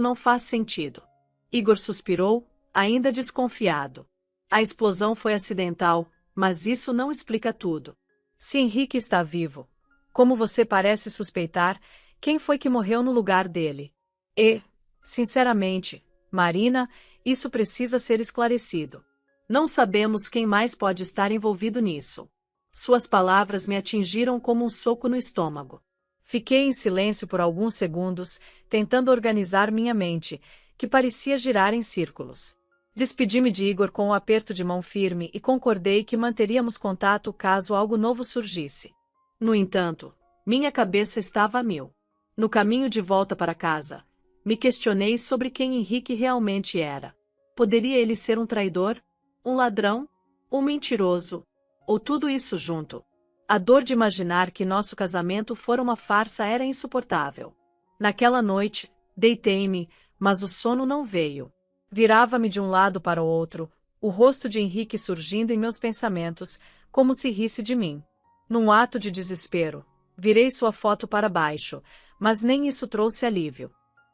não faz sentido. Igor suspirou, ainda desconfiado. A explosão foi acidental, mas isso não explica tudo. Se Henrique está vivo, como você parece suspeitar, quem foi que morreu no lugar dele? E, sinceramente, Marina, isso precisa ser esclarecido. Não sabemos quem mais pode estar envolvido nisso. Suas palavras me atingiram como um soco no estômago. Fiquei em silêncio por alguns segundos, tentando organizar minha mente, que parecia girar em círculos. Despedi-me de Igor com um aperto de mão firme e concordei que manteríamos contato caso algo novo surgisse. No entanto, minha cabeça estava a mil. No caminho de volta para casa, me questionei sobre quem Henrique realmente era. Poderia ele ser um traidor? Um ladrão? Um mentiroso? Ou tudo isso junto? A dor de imaginar que nosso casamento fora uma farsa era insuportável. Naquela noite, deitei-me, mas o sono não veio. Virava-me de um lado para o outro, o rosto de Henrique surgindo em meus pensamentos, como se risse de mim. Num ato de desespero, virei sua foto para baixo, mas nem isso trouxe alívio.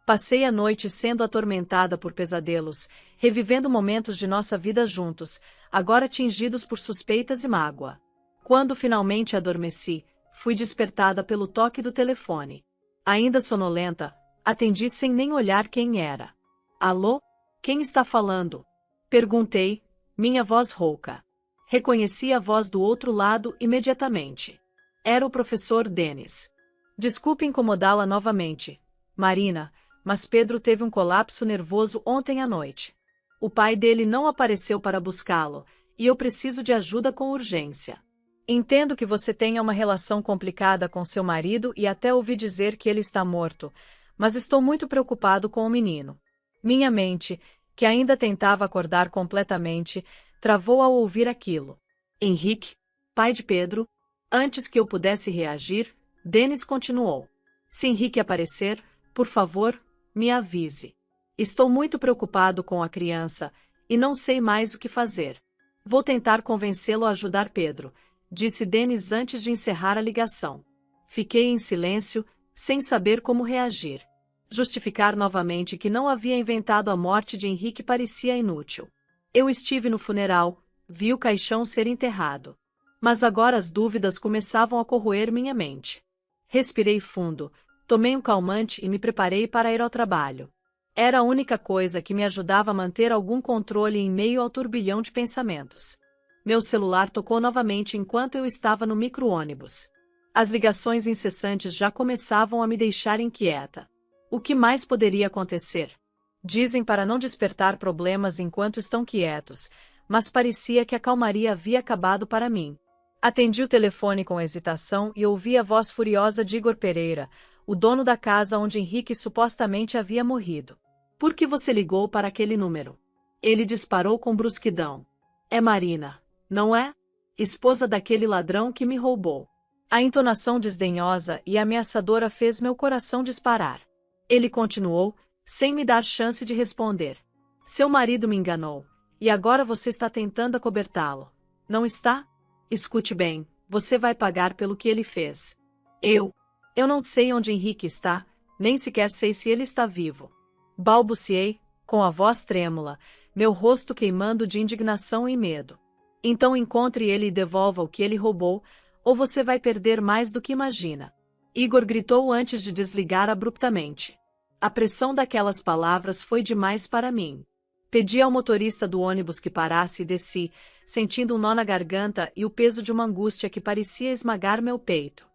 Passei a noite sendo atormentada por pesadelos, revivendo momentos de nossa vida juntos, agora tingidos por suspeitas e mágoa. Quando finalmente adormeci, fui despertada pelo toque do telefone. Ainda sonolenta, atendi sem nem olhar quem era. Alô? Quem está falando? Perguntei, minha voz rouca. Reconheci a voz do outro lado imediatamente. Era o professor Denis. Desculpe incomodá-la novamente, Marina, mas Pedro teve um colapso nervoso ontem à noite. O pai dele não apareceu para buscá-lo, e eu preciso de ajuda com urgência. Entendo que você tenha uma relação complicada com seu marido e até ouvi dizer que ele está morto, mas estou muito preocupado com o menino. Minha mente, que ainda tentava acordar completamente, travou ao ouvir aquilo. Henrique, pai de Pedro. Antes que eu pudesse reagir, Denis continuou. Se Henrique aparecer, por favor, me avise. Estou muito preocupado com a criança e não sei mais o que fazer. Vou tentar convencê-lo a ajudar Pedro, disse Denis antes de encerrar a ligação. Fiquei em silêncio, sem saber como reagir. Justificar novamente que não havia inventado a morte de Henrique parecia inútil. Eu estive no funeral, vi o caixão ser enterrado. Mas agora as dúvidas começavam a corroer minha mente. Respirei fundo, tomei um calmante e me preparei para ir ao trabalho. Era a única coisa que me ajudava a manter algum controle em meio ao turbilhão de pensamentos. Meu celular tocou novamente enquanto eu estava no micro-ônibus. As ligações incessantes já começavam a me deixar inquieta. O que mais poderia acontecer? Dizem para não despertar problemas enquanto estão quietos, mas parecia que a calmaria havia acabado para mim. Atendi o telefone com hesitação e ouvi a voz furiosa de Igor Pereira, o dono da casa onde Henrique supostamente havia morrido. Por que você ligou para aquele número? Ele disparou com brusquidão. É Marina, não é? Esposa daquele ladrão que me roubou. A entonação desdenhosa e ameaçadora fez meu coração disparar. Ele continuou, sem me dar chance de responder. Seu marido me enganou, e agora você está tentando acobertá-lo. Não está? Escute bem, você vai pagar pelo que ele fez. Eu não sei onde Henrique está, nem sequer sei se ele está vivo. Balbuciei, com a voz trêmula, meu rosto queimando de indignação e medo. Então encontre ele e devolva o que ele roubou, ou você vai perder mais do que imagina. Igor gritou antes de desligar abruptamente. A pressão daquelas palavras foi demais para mim. Pedi ao motorista do ônibus que parasse e desci, sentindo um nó na garganta e o peso de uma angústia que parecia esmagar meu peito.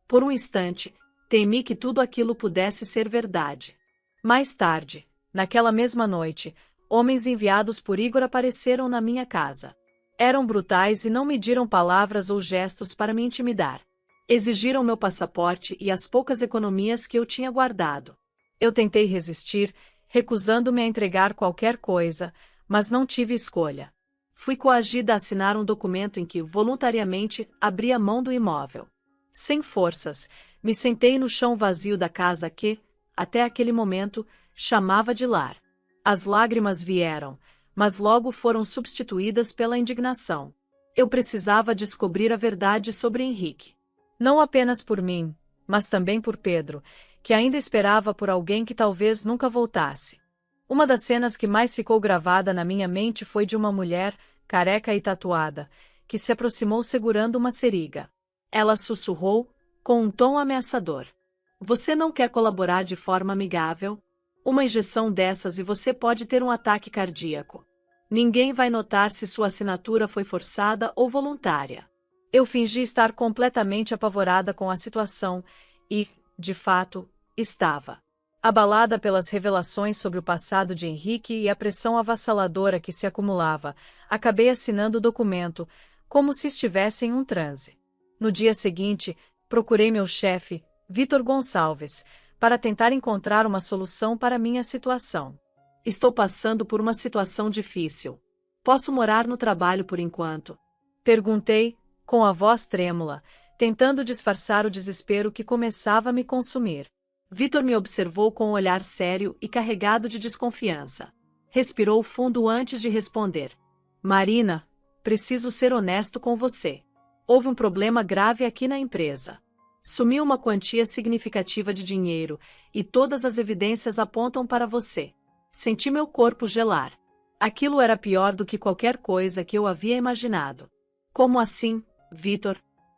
Por um instante, temi que tudo aquilo pudesse ser verdade. Mais tarde, naquela mesma noite, homens enviados por Igor apareceram na minha casa. Eram brutais e não mediram palavras ou gestos para me intimidar. Exigiram meu passaporte e as poucas economias que eu tinha guardado. Eu tentei resistir, recusando-me a entregar qualquer coisa, mas não tive escolha. Fui coagida a assinar um documento em que, voluntariamente, abri a mão do imóvel. Sem forças, me sentei no chão vazio da casa que, até aquele momento, chamava de lar. As lágrimas vieram, mas logo foram substituídas pela indignação. Eu precisava descobrir a verdade sobre Henrique. Não apenas por mim, mas também por Pedro, que ainda esperava por alguém que talvez nunca voltasse. Uma das cenas que mais ficou gravada na minha mente foi de uma mulher, careca e tatuada, que se aproximou segurando uma seringa. Ela sussurrou, com um tom ameaçador. Você não quer colaborar de forma amigável? Uma injeção dessas e você pode ter um ataque cardíaco. Ninguém vai notar se sua assinatura foi forçada ou voluntária. Eu fingi estar completamente apavorada com a situação e, de fato, estava. Abalada pelas revelações sobre o passado de Henrique e a pressão avassaladora que se acumulava, acabei assinando o documento, como se estivesse em um transe. No dia seguinte, procurei meu chefe, Vitor Gonçalves, para tentar encontrar uma solução para minha situação. Estou passando por uma situação difícil. Posso morar no trabalho por enquanto? Perguntei, com a voz trêmula, tentando disfarçar o desespero que começava a me consumir. Vitor me observou com um olhar sério e carregado de desconfiança. Respirou fundo antes de responder. Marina, preciso ser honesto com você. Houve um problema grave aqui na empresa. Sumiu uma quantia significativa de dinheiro, e todas as evidências apontam para você. Senti meu corpo gelar. Aquilo era pior do que qualquer coisa que eu havia imaginado. Como assim, Vitor?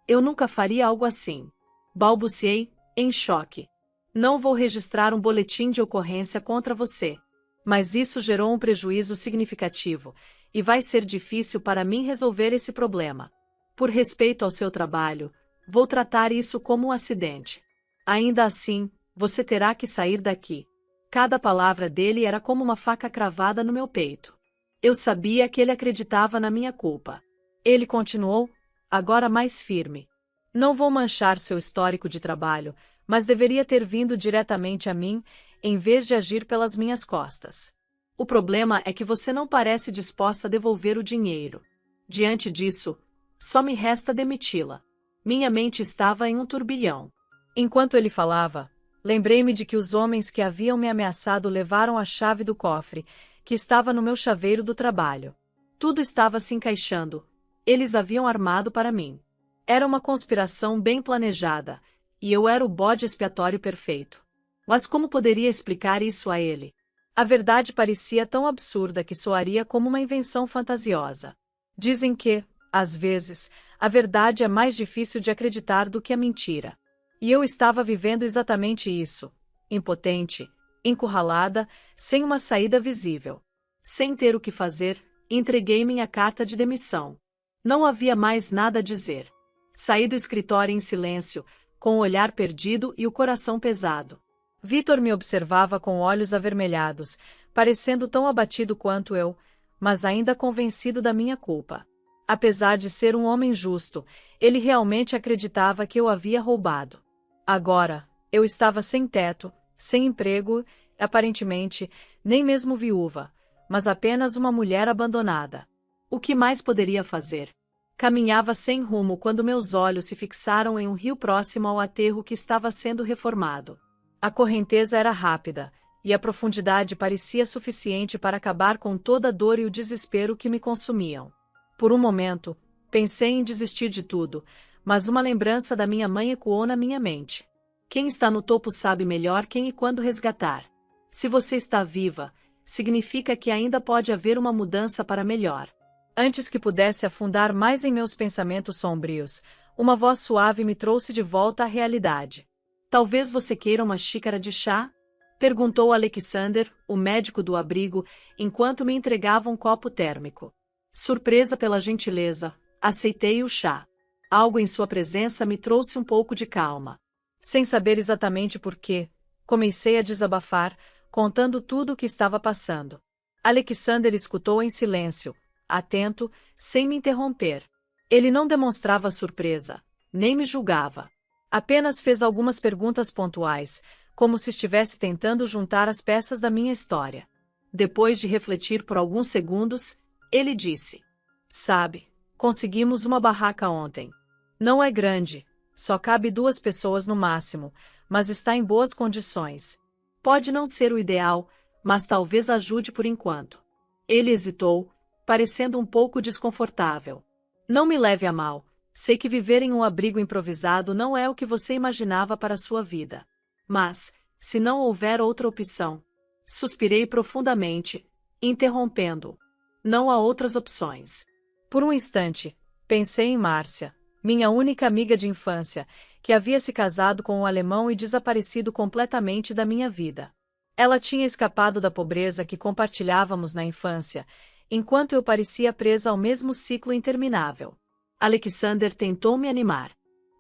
Eu nunca faria algo assim. Balbuciei, em choque. Não vou registrar um boletim de ocorrência contra você. Mas isso gerou um prejuízo significativo, e vai ser difícil para mim resolver esse problema. Por respeito ao seu trabalho, vou tratar isso como um acidente. Ainda assim, você terá que sair daqui. Cada palavra dele era como uma faca cravada no meu peito. Eu sabia que ele acreditava na minha culpa. Ele continuou, agora mais firme. Não vou manchar seu histórico de trabalho, mas deveria ter vindo diretamente a mim, em vez de agir pelas minhas costas. O problema é que você não parece disposta a devolver o dinheiro. Diante disso, só me resta demiti-la. Minha mente estava em um turbilhão. Enquanto ele falava, lembrei-me de que os homens que haviam me ameaçado levaram a chave do cofre, que estava no meu chaveiro do trabalho. Tudo estava se encaixando. Eles haviam armado para mim. Era uma conspiração bem planejada, e eu era o bode expiatório perfeito. Mas como poderia explicar isso a ele? A verdade parecia tão absurda que soaria como uma invenção fantasiosa. Dizem que, às vezes, a verdade é mais difícil de acreditar do que a mentira. E eu estava vivendo exatamente isso, impotente, encurralada, sem uma saída visível. Sem ter o que fazer, entreguei minha carta de demissão. Não havia mais nada a dizer. Saí do escritório em silêncio, com o olhar perdido e o coração pesado. Vitor me observava com olhos avermelhados, parecendo tão abatido quanto eu, mas ainda convencido da minha culpa. Apesar de ser um homem justo, ele realmente acreditava que eu havia roubado. Agora, eu estava sem teto, sem emprego, aparentemente, nem mesmo viúva, mas apenas uma mulher abandonada. O que mais poderia fazer? Caminhava sem rumo quando meus olhos se fixaram em um rio próximo ao aterro que estava sendo reformado. A correnteza era rápida, e a profundidade parecia suficiente para acabar com toda a dor e o desespero que me consumiam. Por um momento, pensei em desistir de tudo, mas uma lembrança da minha mãe ecoou na minha mente. Quem está no topo sabe melhor quem e quando resgatar. Se você está viva, significa que ainda pode haver uma mudança para melhor. Antes que pudesse afundar mais em meus pensamentos sombrios, uma voz suave me trouxe de volta à realidade. Talvez você queira uma xícara de chá? Perguntou Alexander, o médico do abrigo, enquanto me entregava um copo térmico. Surpresa pela gentileza, aceitei o chá. Algo em sua presença me trouxe um pouco de calma. Sem saber exatamente por quê, comecei a desabafar, contando tudo o que estava passando. Alexander escutou em silêncio, atento, sem me interromper. Ele não demonstrava surpresa, nem me julgava. Apenas fez algumas perguntas pontuais, como se estivesse tentando juntar as peças da minha história. Depois de refletir por alguns segundos, ele disse: Sabe, conseguimos uma barraca ontem. Não é grande, só cabe 2 pessoas no máximo, mas está em boas condições. Pode não ser o ideal, mas talvez ajude por enquanto. Ele hesitou, parecendo um pouco desconfortável. Não me leve a mal. Sei que viver em um abrigo improvisado não é o que você imaginava para sua vida. Mas, se não houver outra opção... Suspirei profundamente, interrompendo-o. Não há outras opções. Por um instante, pensei em Márcia, minha única amiga de infância, que havia se casado com um alemão e desaparecido completamente da minha vida. Ela tinha escapado da pobreza que compartilhávamos na infância, enquanto eu parecia presa ao mesmo ciclo interminável. Alexander tentou me animar.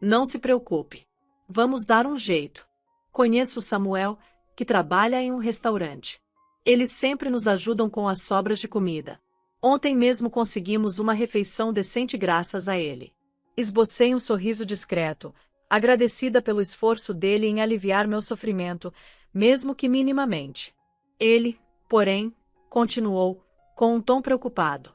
Não se preocupe. Vamos dar um jeito. Conheço o Samuel, que trabalha em um restaurante. Eles sempre nos ajudam com as sobras de comida. Ontem mesmo conseguimos uma refeição decente graças a ele. Esbocei um sorriso discreto, agradecida pelo esforço dele em aliviar meu sofrimento, mesmo que minimamente. Ele, porém, continuou, com um tom preocupado.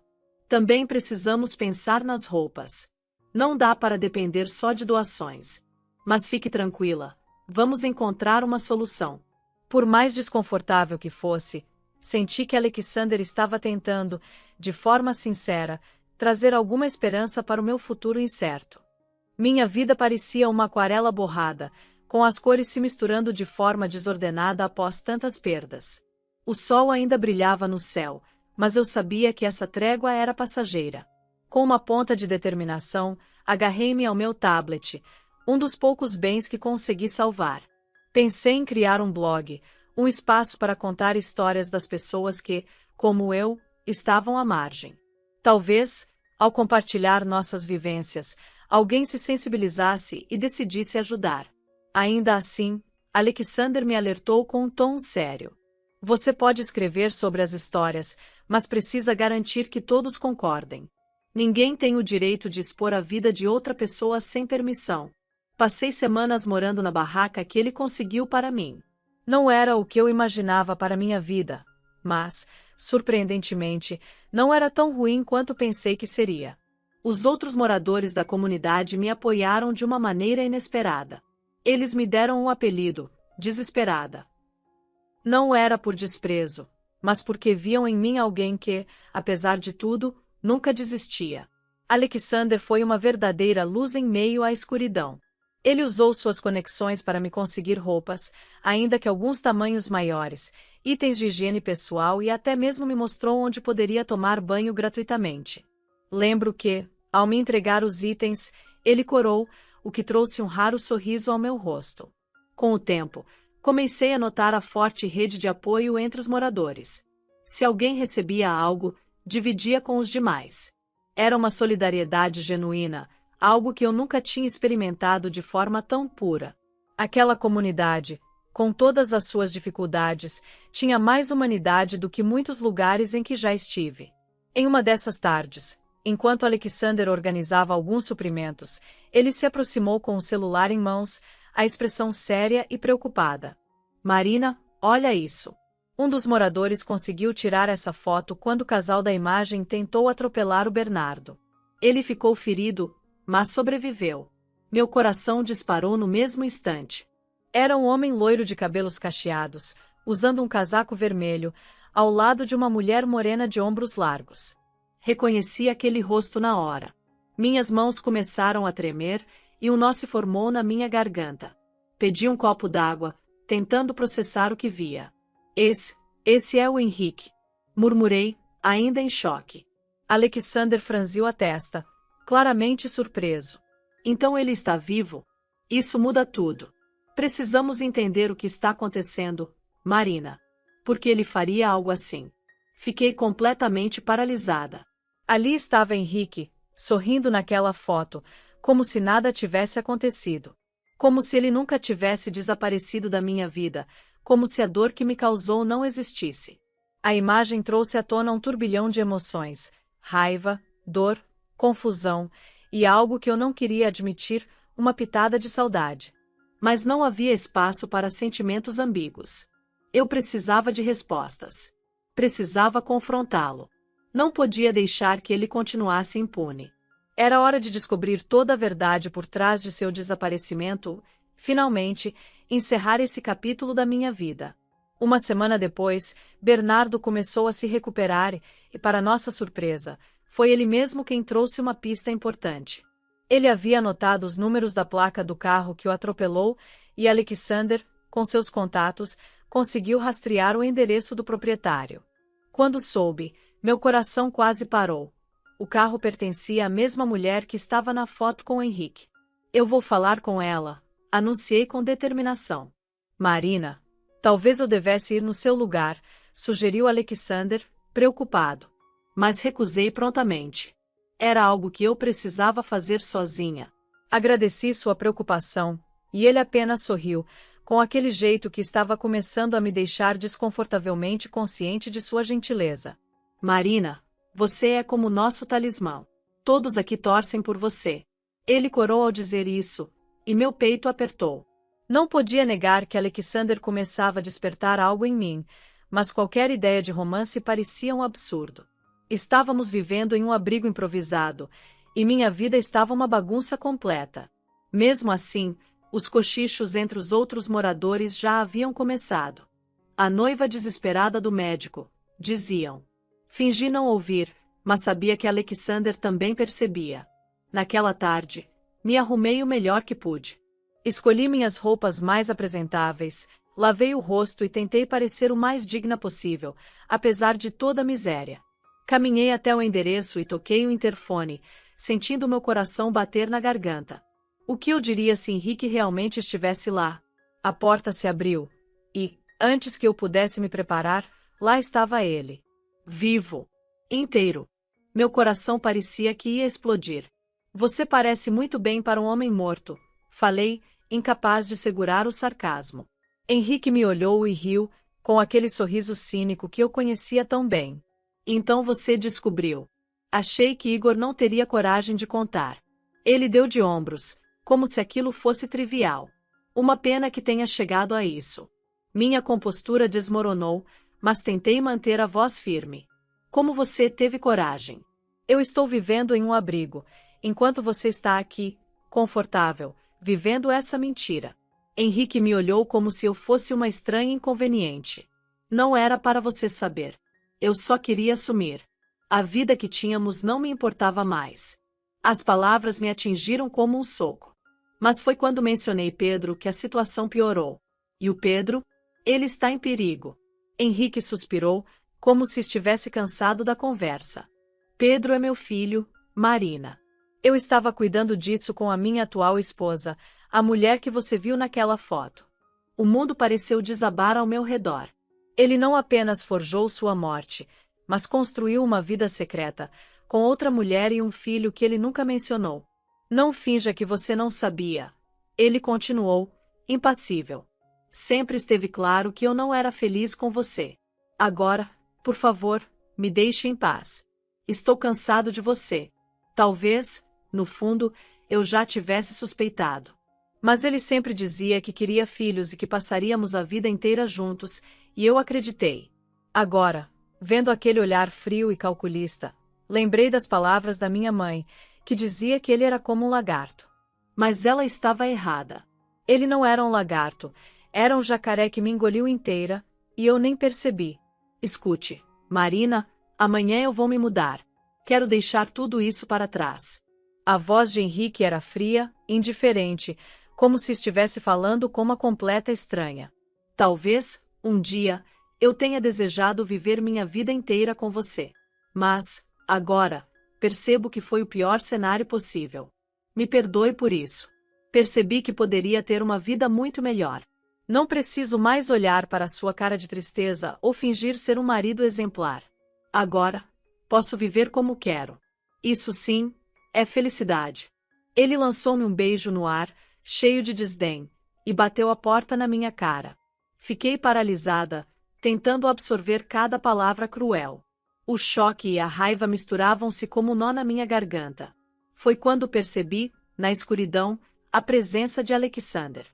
Também precisamos pensar nas roupas. Não dá para depender só de doações. Mas fique tranquila, vamos encontrar uma solução. Por mais desconfortável que fosse, senti que Alexander estava tentando, de forma sincera, trazer alguma esperança para o meu futuro incerto. Minha vida parecia uma aquarela borrada, com as cores se misturando de forma desordenada após tantas perdas. O sol ainda brilhava no céu, mas eu sabia que essa trégua era passageira. Com uma ponta de determinação, agarrei-me ao meu tablet, um dos poucos bens que consegui salvar. Pensei em criar um blog, um espaço para contar histórias das pessoas que, como eu, estavam à margem. Talvez, ao compartilhar nossas vivências, alguém se sensibilizasse e decidisse ajudar. Ainda assim, Alexander me alertou com um tom sério. Você pode escrever sobre as histórias, mas precisa garantir que todos concordem. Ninguém tem o direito de expor a vida de outra pessoa sem permissão. Passei semanas morando na barraca que ele conseguiu para mim. Não era o que eu imaginava para minha vida, mas, surpreendentemente, não era tão ruim quanto pensei que seria. Os outros moradores da comunidade me apoiaram de uma maneira inesperada. Eles me deram um apelido, Desesperada. Não era por desprezo, mas porque viam em mim alguém que, apesar de tudo, nunca desistia. Alexander foi uma verdadeira luz em meio à escuridão. Ele usou suas conexões para me conseguir roupas, ainda que alguns tamanhos maiores, itens de higiene pessoal e até mesmo me mostrou onde poderia tomar banho gratuitamente. Lembro que, ao me entregar os itens, ele corou, o que trouxe um raro sorriso ao meu rosto. Com o tempo, comecei a notar a forte rede de apoio entre os moradores. Se alguém recebia algo, dividia com os demais. Era uma solidariedade genuína, algo que eu nunca tinha experimentado de forma tão pura. Aquela comunidade, com todas as suas dificuldades, tinha mais humanidade do que muitos lugares em que já estive. Em uma dessas tardes, enquanto Alexander organizava alguns suprimentos, ele se aproximou com o celular em mãos, a expressão séria e preocupada. Marina, olha isso. Um dos moradores conseguiu tirar essa foto quando o casal da imagem tentou atropelar o Bernardo. Ele ficou ferido, mas sobreviveu. Meu coração disparou no mesmo instante. Era um homem loiro de cabelos cacheados, usando um casaco vermelho, ao lado de uma mulher morena de ombros largos. Reconheci aquele rosto na hora. Minhas mãos começaram a tremer e um nó se formou na minha garganta. Pedi um copo d'água, tentando processar o que via. Esse é o Henrique. Murmurei, ainda em choque. Alexander franziu a testa, claramente surpreso. Então ele está vivo? Isso muda tudo. Precisamos entender o que está acontecendo, Marina. Por que ele faria algo assim? Fiquei completamente paralisada. Ali estava Henrique, sorrindo naquela foto, como se nada tivesse acontecido. Como se ele nunca tivesse desaparecido da minha vida, como se a dor que me causou não existisse. A imagem trouxe à tona um turbilhão de emoções, raiva, dor, confusão, e algo que eu não queria admitir, uma pitada de saudade. Mas não havia espaço para sentimentos ambíguos. Eu precisava de respostas. Precisava confrontá-lo. Não podia deixar que ele continuasse impune. Era hora de descobrir toda a verdade por trás de seu desaparecimento, finalmente, encerrar esse capítulo da minha vida. Uma semana depois, Bernardo começou a se recuperar e, para nossa surpresa, foi ele mesmo quem trouxe uma pista importante. Ele havia anotado os números da placa do carro que o atropelou e Alexander, com seus contatos, conseguiu rastrear o endereço do proprietário. Quando soube, meu coração quase parou. O carro pertencia à mesma mulher que estava na foto com o Henrique. Eu vou falar com ela, anunciei com determinação. Marina, talvez eu devesse ir no seu lugar, sugeriu Alexander, preocupado. Mas recusei prontamente. Era algo que eu precisava fazer sozinha. Agradeci sua preocupação, e ele apenas sorriu, com aquele jeito que estava começando a me deixar desconfortavelmente consciente de sua gentileza. Marina, você é como nosso talismã. Todos aqui torcem por você. Ele corou ao dizer isso, e meu peito apertou. Não podia negar que Alexander começava a despertar algo em mim, mas qualquer ideia de romance parecia um absurdo. Estávamos vivendo em um abrigo improvisado, e minha vida estava uma bagunça completa. Mesmo assim, os cochichos entre os outros moradores já haviam começado. A noiva desesperada do médico, diziam. Fingi não ouvir, mas sabia que Alexander também percebia. Naquela tarde, me arrumei o melhor que pude. Escolhi minhas roupas mais apresentáveis, lavei o rosto e tentei parecer o mais digna possível, apesar de toda a miséria. Caminhei até o endereço e toquei o interfone, sentindo meu coração bater na garganta. O que eu diria se Henrique realmente estivesse lá? A porta se abriu, e, antes que eu pudesse me preparar, lá estava ele. Vivo. Inteiro. Meu coração parecia que ia explodir. Você parece muito bem para um homem morto, falei, incapaz de segurar o sarcasmo. Henrique me olhou e riu, com aquele sorriso cínico que eu conhecia tão bem. Então você descobriu. Achei que Igor não teria coragem de contar. Ele deu de ombros, como se aquilo fosse trivial. Uma pena que tenha chegado a isso. Minha compostura desmoronou, mas tentei manter a voz firme. Como você teve coragem? Eu estou vivendo em um abrigo, enquanto você está aqui, confortável, vivendo essa mentira. Henrique me olhou como se eu fosse uma estranha inconveniente. Não era para você saber. Eu só queria assumir. A vida que tínhamos não me importava mais. As palavras me atingiram como um soco. Mas foi quando mencionei Pedro que a situação piorou. E o Pedro? Ele está em perigo. Henrique suspirou, como se estivesse cansado da conversa. Pedro é meu filho, Marina. Eu estava cuidando disso com a minha atual esposa, a mulher que você viu naquela foto. O mundo pareceu desabar ao meu redor. Ele não apenas forjou sua morte, mas construiu uma vida secreta, com outra mulher e um filho que ele nunca mencionou. Não finja que você não sabia. Ele continuou, impassível. Sempre esteve claro que eu não era feliz com você. Agora, por favor, me deixe em paz. Estou cansado de você. Talvez, no fundo, eu já tivesse suspeitado. Mas ele sempre dizia que queria filhos e que passaríamos a vida inteira juntos, e eu acreditei. Agora, vendo aquele olhar frio e calculista, lembrei das palavras da minha mãe, que dizia que ele era como um lagarto. Mas ela estava errada. Ele não era um lagarto, era um jacaré que me engoliu inteira, e eu nem percebi. Escute, Marina, amanhã eu vou me mudar. Quero deixar tudo isso para trás. A voz de Henrique era fria, indiferente, como se estivesse falando com uma completa estranha. Talvez, um dia, eu tenha desejado viver minha vida inteira com você. Mas, agora, percebo que foi o pior cenário possível. Me perdoe por isso. Percebi que poderia ter uma vida muito melhor. Não preciso mais olhar para a sua cara de tristeza ou fingir ser um marido exemplar. Agora, posso viver como quero. Isso sim, é felicidade. Ele lançou-me um beijo no ar, cheio de desdém, e bateu a porta na minha cara. Fiquei paralisada, tentando absorver cada palavra cruel. O choque e a raiva misturavam-se como um nó na minha garganta. Foi quando percebi, na escuridão, a presença de Alexander.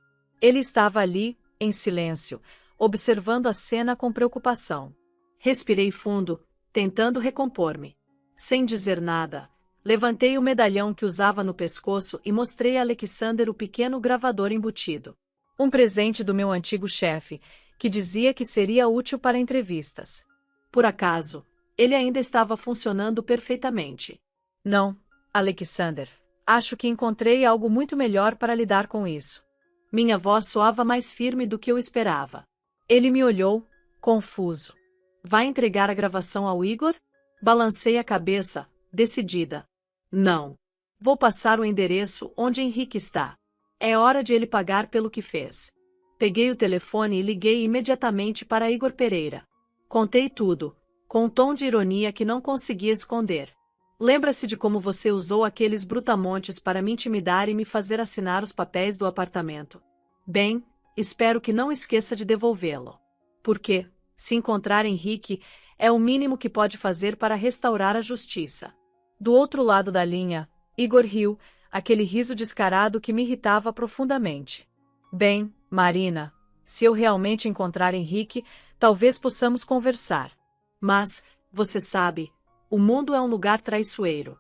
Ele estava ali, em silêncio, observando a cena com preocupação. Respirei fundo, tentando recompor-me. Sem dizer nada, levantei o medalhão que usava no pescoço e mostrei a Alexander o pequeno gravador embutido. Um presente do meu antigo chefe, que dizia que seria útil para entrevistas. Por acaso, ele ainda estava funcionando perfeitamente. Não, Alexander, acho que encontrei algo muito melhor para lidar com isso. Minha voz soava mais firme do que eu esperava. Ele me olhou, confuso. Vai entregar a gravação ao Igor? Balancei a cabeça, decidida. Não. Vou passar o endereço onde Henrique está. É hora de ele pagar pelo que fez. Peguei o telefone e liguei imediatamente para Igor Pereira. Contei tudo, com um tom de ironia que não conseguia esconder. Lembra-se de como você usou aqueles brutamontes para me intimidar e me fazer assinar os papéis do apartamento? Bem, espero que não esqueça de devolvê-lo. Porque, se encontrar Henrique, é o mínimo que pode fazer para restaurar a justiça. Do outro lado da linha, Igor riu, aquele riso descarado que me irritava profundamente. Bem, Marina, se eu realmente encontrar Henrique, talvez possamos conversar. Mas, você sabe, o mundo é um lugar traiçoeiro.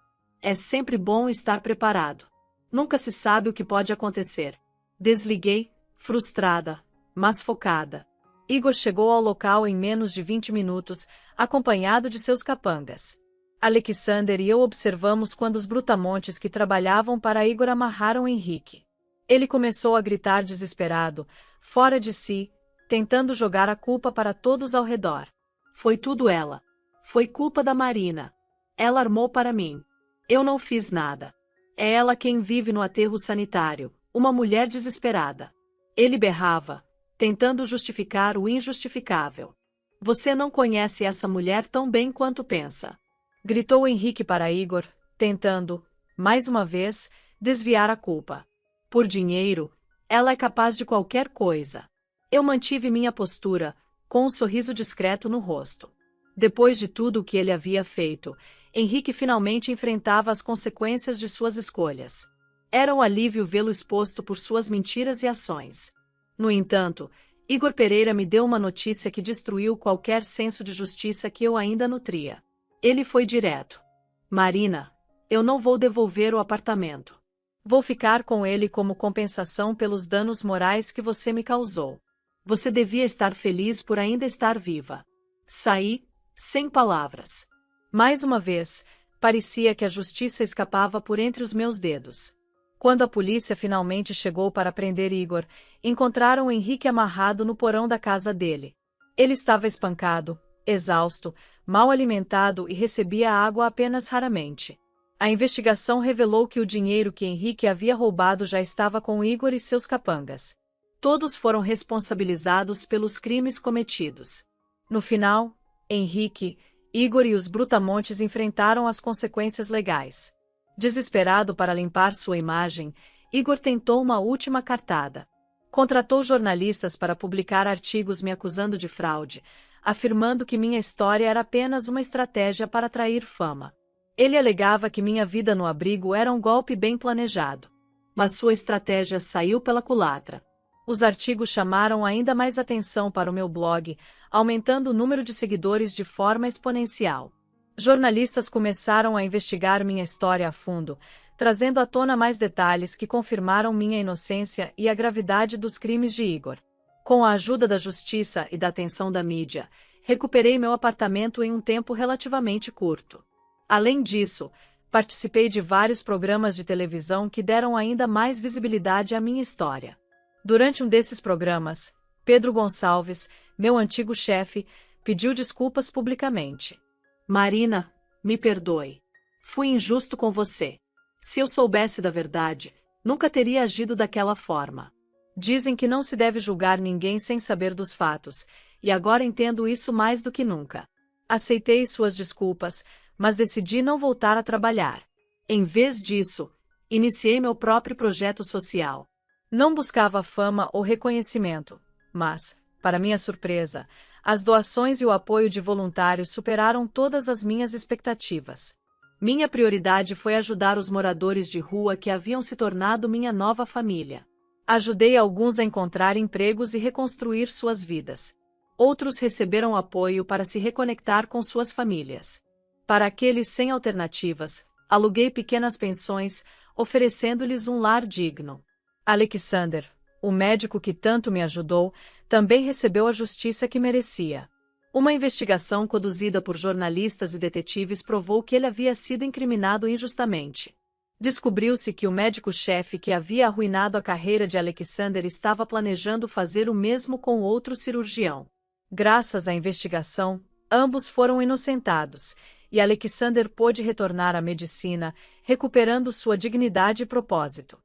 É sempre bom estar preparado. Nunca se sabe o que pode acontecer. Desliguei, frustrada, mas focada. Igor chegou ao local em menos de 20 minutos, acompanhado de seus capangas. Alexander e eu observamos quando os brutamontes que trabalhavam para Igor amarraram Henrique. Ele começou a gritar desesperado, fora de si, tentando jogar a culpa para todos ao redor. Foi tudo ela. Foi culpa da Marina. Ela armou para mim. Eu não fiz nada. É ela quem vive no aterro sanitário, uma mulher desesperada. Ele berrava, tentando justificar o injustificável. Você não conhece essa mulher tão bem quanto pensa. Gritou Henrique para Igor, tentando, mais uma vez, desviar a culpa. Por dinheiro, ela é capaz de qualquer coisa. Eu mantive minha postura, com um sorriso discreto no rosto. Depois de tudo o que ele havia feito, Henrique finalmente enfrentava as consequências de suas escolhas. Era um alívio vê-lo exposto por suas mentiras e ações. No entanto, Igor Pereira me deu uma notícia que destruiu qualquer senso de justiça que eu ainda nutria. Ele foi direto. Marina, eu não vou devolver o apartamento. Vou ficar com ele como compensação pelos danos morais que você me causou. Você devia estar feliz por ainda estar viva. Saí, sem palavras. Mais uma vez, parecia que a justiça escapava por entre os meus dedos. Quando a polícia finalmente chegou para prender Igor, encontraram Henrique amarrado no porão da casa dele. Ele estava espancado, exausto, mal alimentado e recebia água apenas raramente. A investigação revelou que o dinheiro que Henrique havia roubado já estava com Igor e seus capangas. Todos foram responsabilizados pelos crimes cometidos. No final, Henrique, Igor e os brutamontes enfrentaram as consequências legais. Desesperado para limpar sua imagem, Igor tentou uma última cartada. Contratou jornalistas para publicar artigos me acusando de fraude, afirmando que minha história era apenas uma estratégia para atrair fama. Ele alegava que minha vida no abrigo era um golpe bem planejado. Mas sua estratégia saiu pela culatra. Os artigos chamaram ainda mais atenção para o meu blog, aumentando o número de seguidores de forma exponencial. Jornalistas começaram a investigar minha história a fundo, trazendo à tona mais detalhes que confirmaram minha inocência e a gravidade dos crimes de Igor. Com a ajuda da justiça e da atenção da mídia, recuperei meu apartamento em um tempo relativamente curto. Além disso, participei de vários programas de televisão que deram ainda mais visibilidade à minha história. Durante um desses programas, Pedro Gonçalves, meu antigo chefe, pediu desculpas publicamente. Marina, me perdoe. Fui injusto com você. Se eu soubesse da verdade, nunca teria agido daquela forma. Dizem que não se deve julgar ninguém sem saber dos fatos, e agora entendo isso mais do que nunca. Aceitei suas desculpas, mas decidi não voltar a trabalhar. Em vez disso, iniciei meu próprio projeto social. Não buscava fama ou reconhecimento, mas, para minha surpresa, as doações e o apoio de voluntários superaram todas as minhas expectativas. Minha prioridade foi ajudar os moradores de rua que haviam se tornado minha nova família. Ajudei alguns a encontrar empregos e reconstruir suas vidas. Outros receberam apoio para se reconectar com suas famílias. Para aqueles sem alternativas, aluguei pequenas pensões, oferecendo-lhes um lar digno. Alexander, o médico que tanto me ajudou, também recebeu a justiça que merecia. Uma investigação conduzida por jornalistas e detetives provou que ele havia sido incriminado injustamente. Descobriu-se que o médico-chefe que havia arruinado a carreira de Alexander estava planejando fazer o mesmo com outro cirurgião. Graças à investigação, ambos foram inocentados, e Alexander pôde retornar à medicina, recuperando sua dignidade e propósito.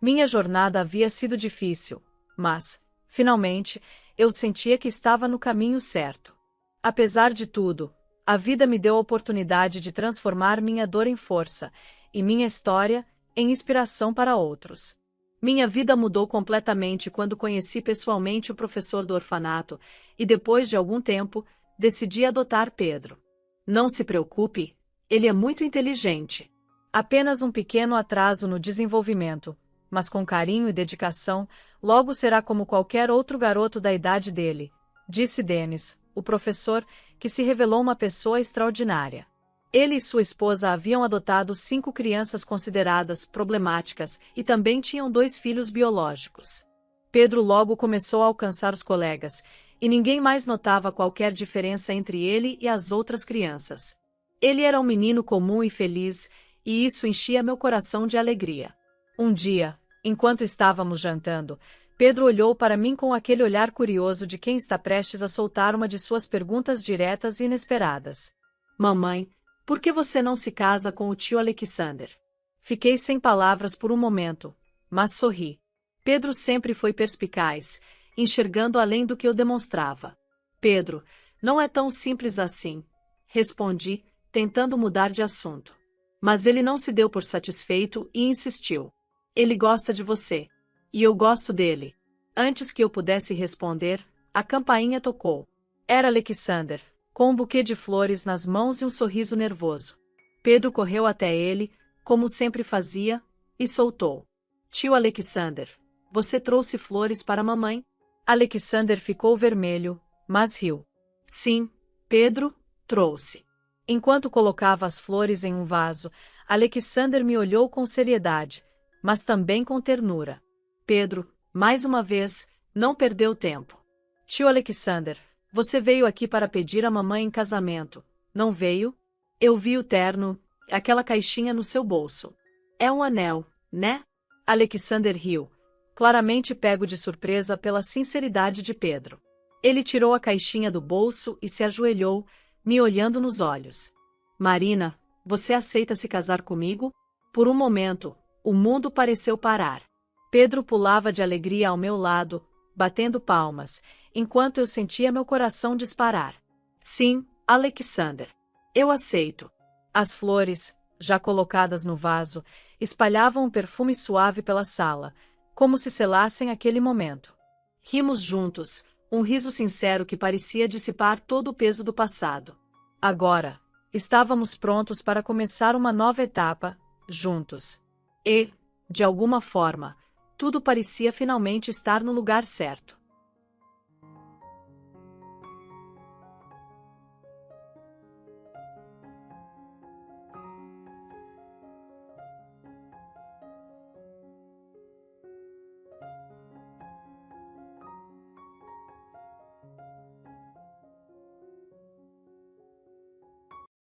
Minha jornada havia sido difícil, mas, finalmente, eu sentia que estava no caminho certo. Apesar de tudo, a vida me deu a oportunidade de transformar minha dor em força, e minha história em inspiração para outros. Minha vida mudou completamente quando conheci pessoalmente o professor do orfanato, e depois de algum tempo, decidi adotar Pedro. Não se preocupe, ele é muito inteligente. Apenas um pequeno atraso no desenvolvimento, mas com carinho e dedicação, logo será como qualquer outro garoto da idade dele, disse Dennis, o professor, que se revelou uma pessoa extraordinária. Ele e sua esposa haviam adotado 5 crianças consideradas problemáticas e também tinham 2 filhos biológicos. Pedro logo começou a alcançar os colegas, e ninguém mais notava qualquer diferença entre ele e as outras crianças. Ele era um menino comum e feliz, e isso enchia meu coração de alegria. Um dia, enquanto estávamos jantando, Pedro olhou para mim com aquele olhar curioso de quem está prestes a soltar uma de suas perguntas diretas e inesperadas. Mamãe, por que você não se casa com o tio Alexander? Fiquei sem palavras por um momento, mas sorri. Pedro sempre foi perspicaz, enxergando além do que eu demonstrava. Pedro, não é tão simples assim, respondi, tentando mudar de assunto. Mas ele não se deu por satisfeito e insistiu. Ele gosta de você. E eu gosto dele. Antes que eu pudesse responder, a campainha tocou. Era Alexander, com um buquê de flores nas mãos e um sorriso nervoso. Pedro correu até ele, como sempre fazia, e soltou. Tio Alexander, você trouxe flores para a mamãe? Alexander ficou vermelho, mas riu. Sim, Pedro, trouxe. Enquanto colocava as flores em um vaso, Alexander me olhou com seriedade, mas também com ternura. Pedro, mais uma vez, não perdeu tempo. Tio Alexander, você veio aqui para pedir a mamãe em casamento, não veio? Eu vi o terno, aquela caixinha no seu bolso. É um anel, né? Alexander riu, claramente pego de surpresa pela sinceridade de Pedro. Ele tirou a caixinha do bolso e se ajoelhou, me olhando nos olhos. Marina, você aceita se casar comigo? Por um momento, o mundo pareceu parar. Pedro pulava de alegria ao meu lado, batendo palmas, enquanto eu sentia meu coração disparar. Sim, Alexander. Eu aceito. As flores, já colocadas no vaso, espalhavam um perfume suave pela sala, como se selassem aquele momento. Rimos juntos, um riso sincero que parecia dissipar todo o peso do passado. Agora, estávamos prontos para começar uma nova etapa, juntos. E, de alguma forma, tudo parecia finalmente estar no lugar certo.